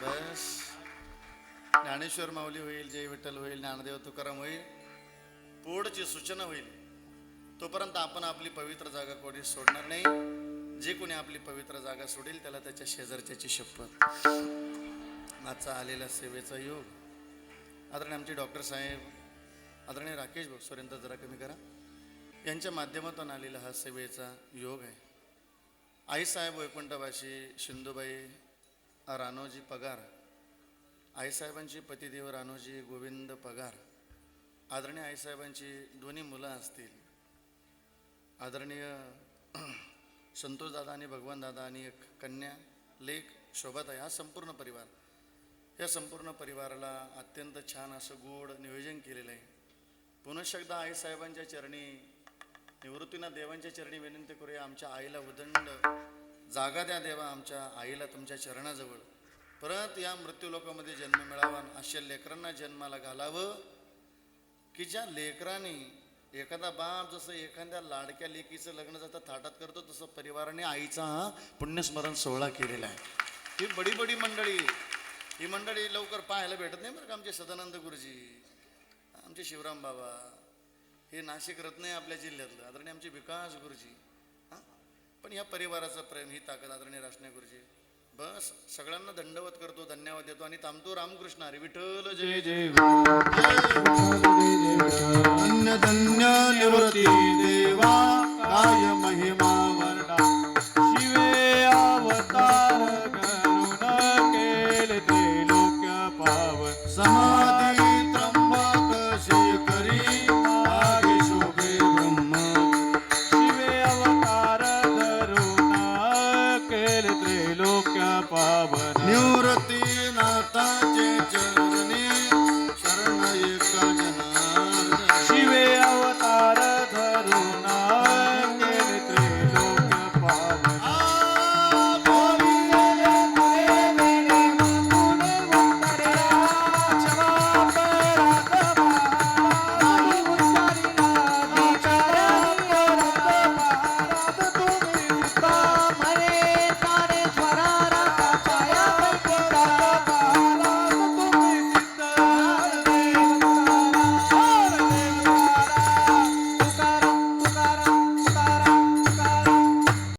बस ज्ञानेश्वर माऊली होईल, जय विठ्ठल होईल, ज्ञानदेव तुकाराम होईल, पुढची सूचना होईल. तोपर्यंत आपण आपली पवित्र जागा कोणी सोडणार नाही. जे कोणी आपली पवित्र जागा सोडेल त्याला त्याच्या शेजारच्याची शपथ. आजचा आलेला सेवेचा योग आदरणीय आमचे डॉक्टर साहेब, आदरणीय राकेश भाऊ सोरेंतर जरा कमी करा, यांच्या माध्यमातून आलेला हा सेवेचा योग आहे. आईसाहेब वैकुंठवासी शिंदूबाई रानोजी पगार, आईसाहेबांची पतिदेव रानोजी गोविंद पगार, आदरणीय आईसाहेबांची दोन्ही मुलं असतील, आदरणीय संतोषदादा आणि भगवानदादा आणि एक कन्या लेख शोभाताई, हा संपूर्ण परिवार, या संपूर्ण परिवाराला अत्यंत छान असं गोड नियोजन केलेलं आहे. पुनश्च एकदा आईसाहेबांच्या चरणी निवृत्तीनं देवांच्या चरणी विनंती करूया, आमच्या आईला उदंड जागा द्या देवा, आमच्या आईला तुमच्या चरणाजवळ परत या मृत्यूलोकामध्ये जन्म मिळावा. अशा लेकरांना जन्माला घालावं की ज्या लेकरांनी एखादा बाप जसं एखाद्या लाडक्या लेकीचं लग्न जातं थाटात करतो, तसं परिवाराने आईचा हा पुण्यस्मरण सोहळा केलेला आहे. ही बडी बडी मंडळी, ही मंडळी लवकर पाहायला भेटत नाही बरं का. आमचे सदानंद गुरुजी, आमचे शिवराम बाबा, हे नाशिक रत्न आहे आपल्या जिल्ह्यातलं, आदरणीय आमचे विकास गुरुजी, हां. पण या परिवाराचं प्रेम, ही ताकद आदरणीय रासने गुरुजी. बस सगळ्यांना दंडवत करतो, धन्यवाद देतो आणि थांबतो. रामकृष्ण हरी विठ्ठल जय जय. धन्य धन्य निवृत्ती देवा काय महिमा वर्णा. शिवे अवतार करुण केले त्रैलोक्य पावन. समाधी त्र्यंबक शिखरी आगे शोभे ब्रह्म. शिवे अवतार धरुण केले त्रैलोक्य पावन. निवृत्ती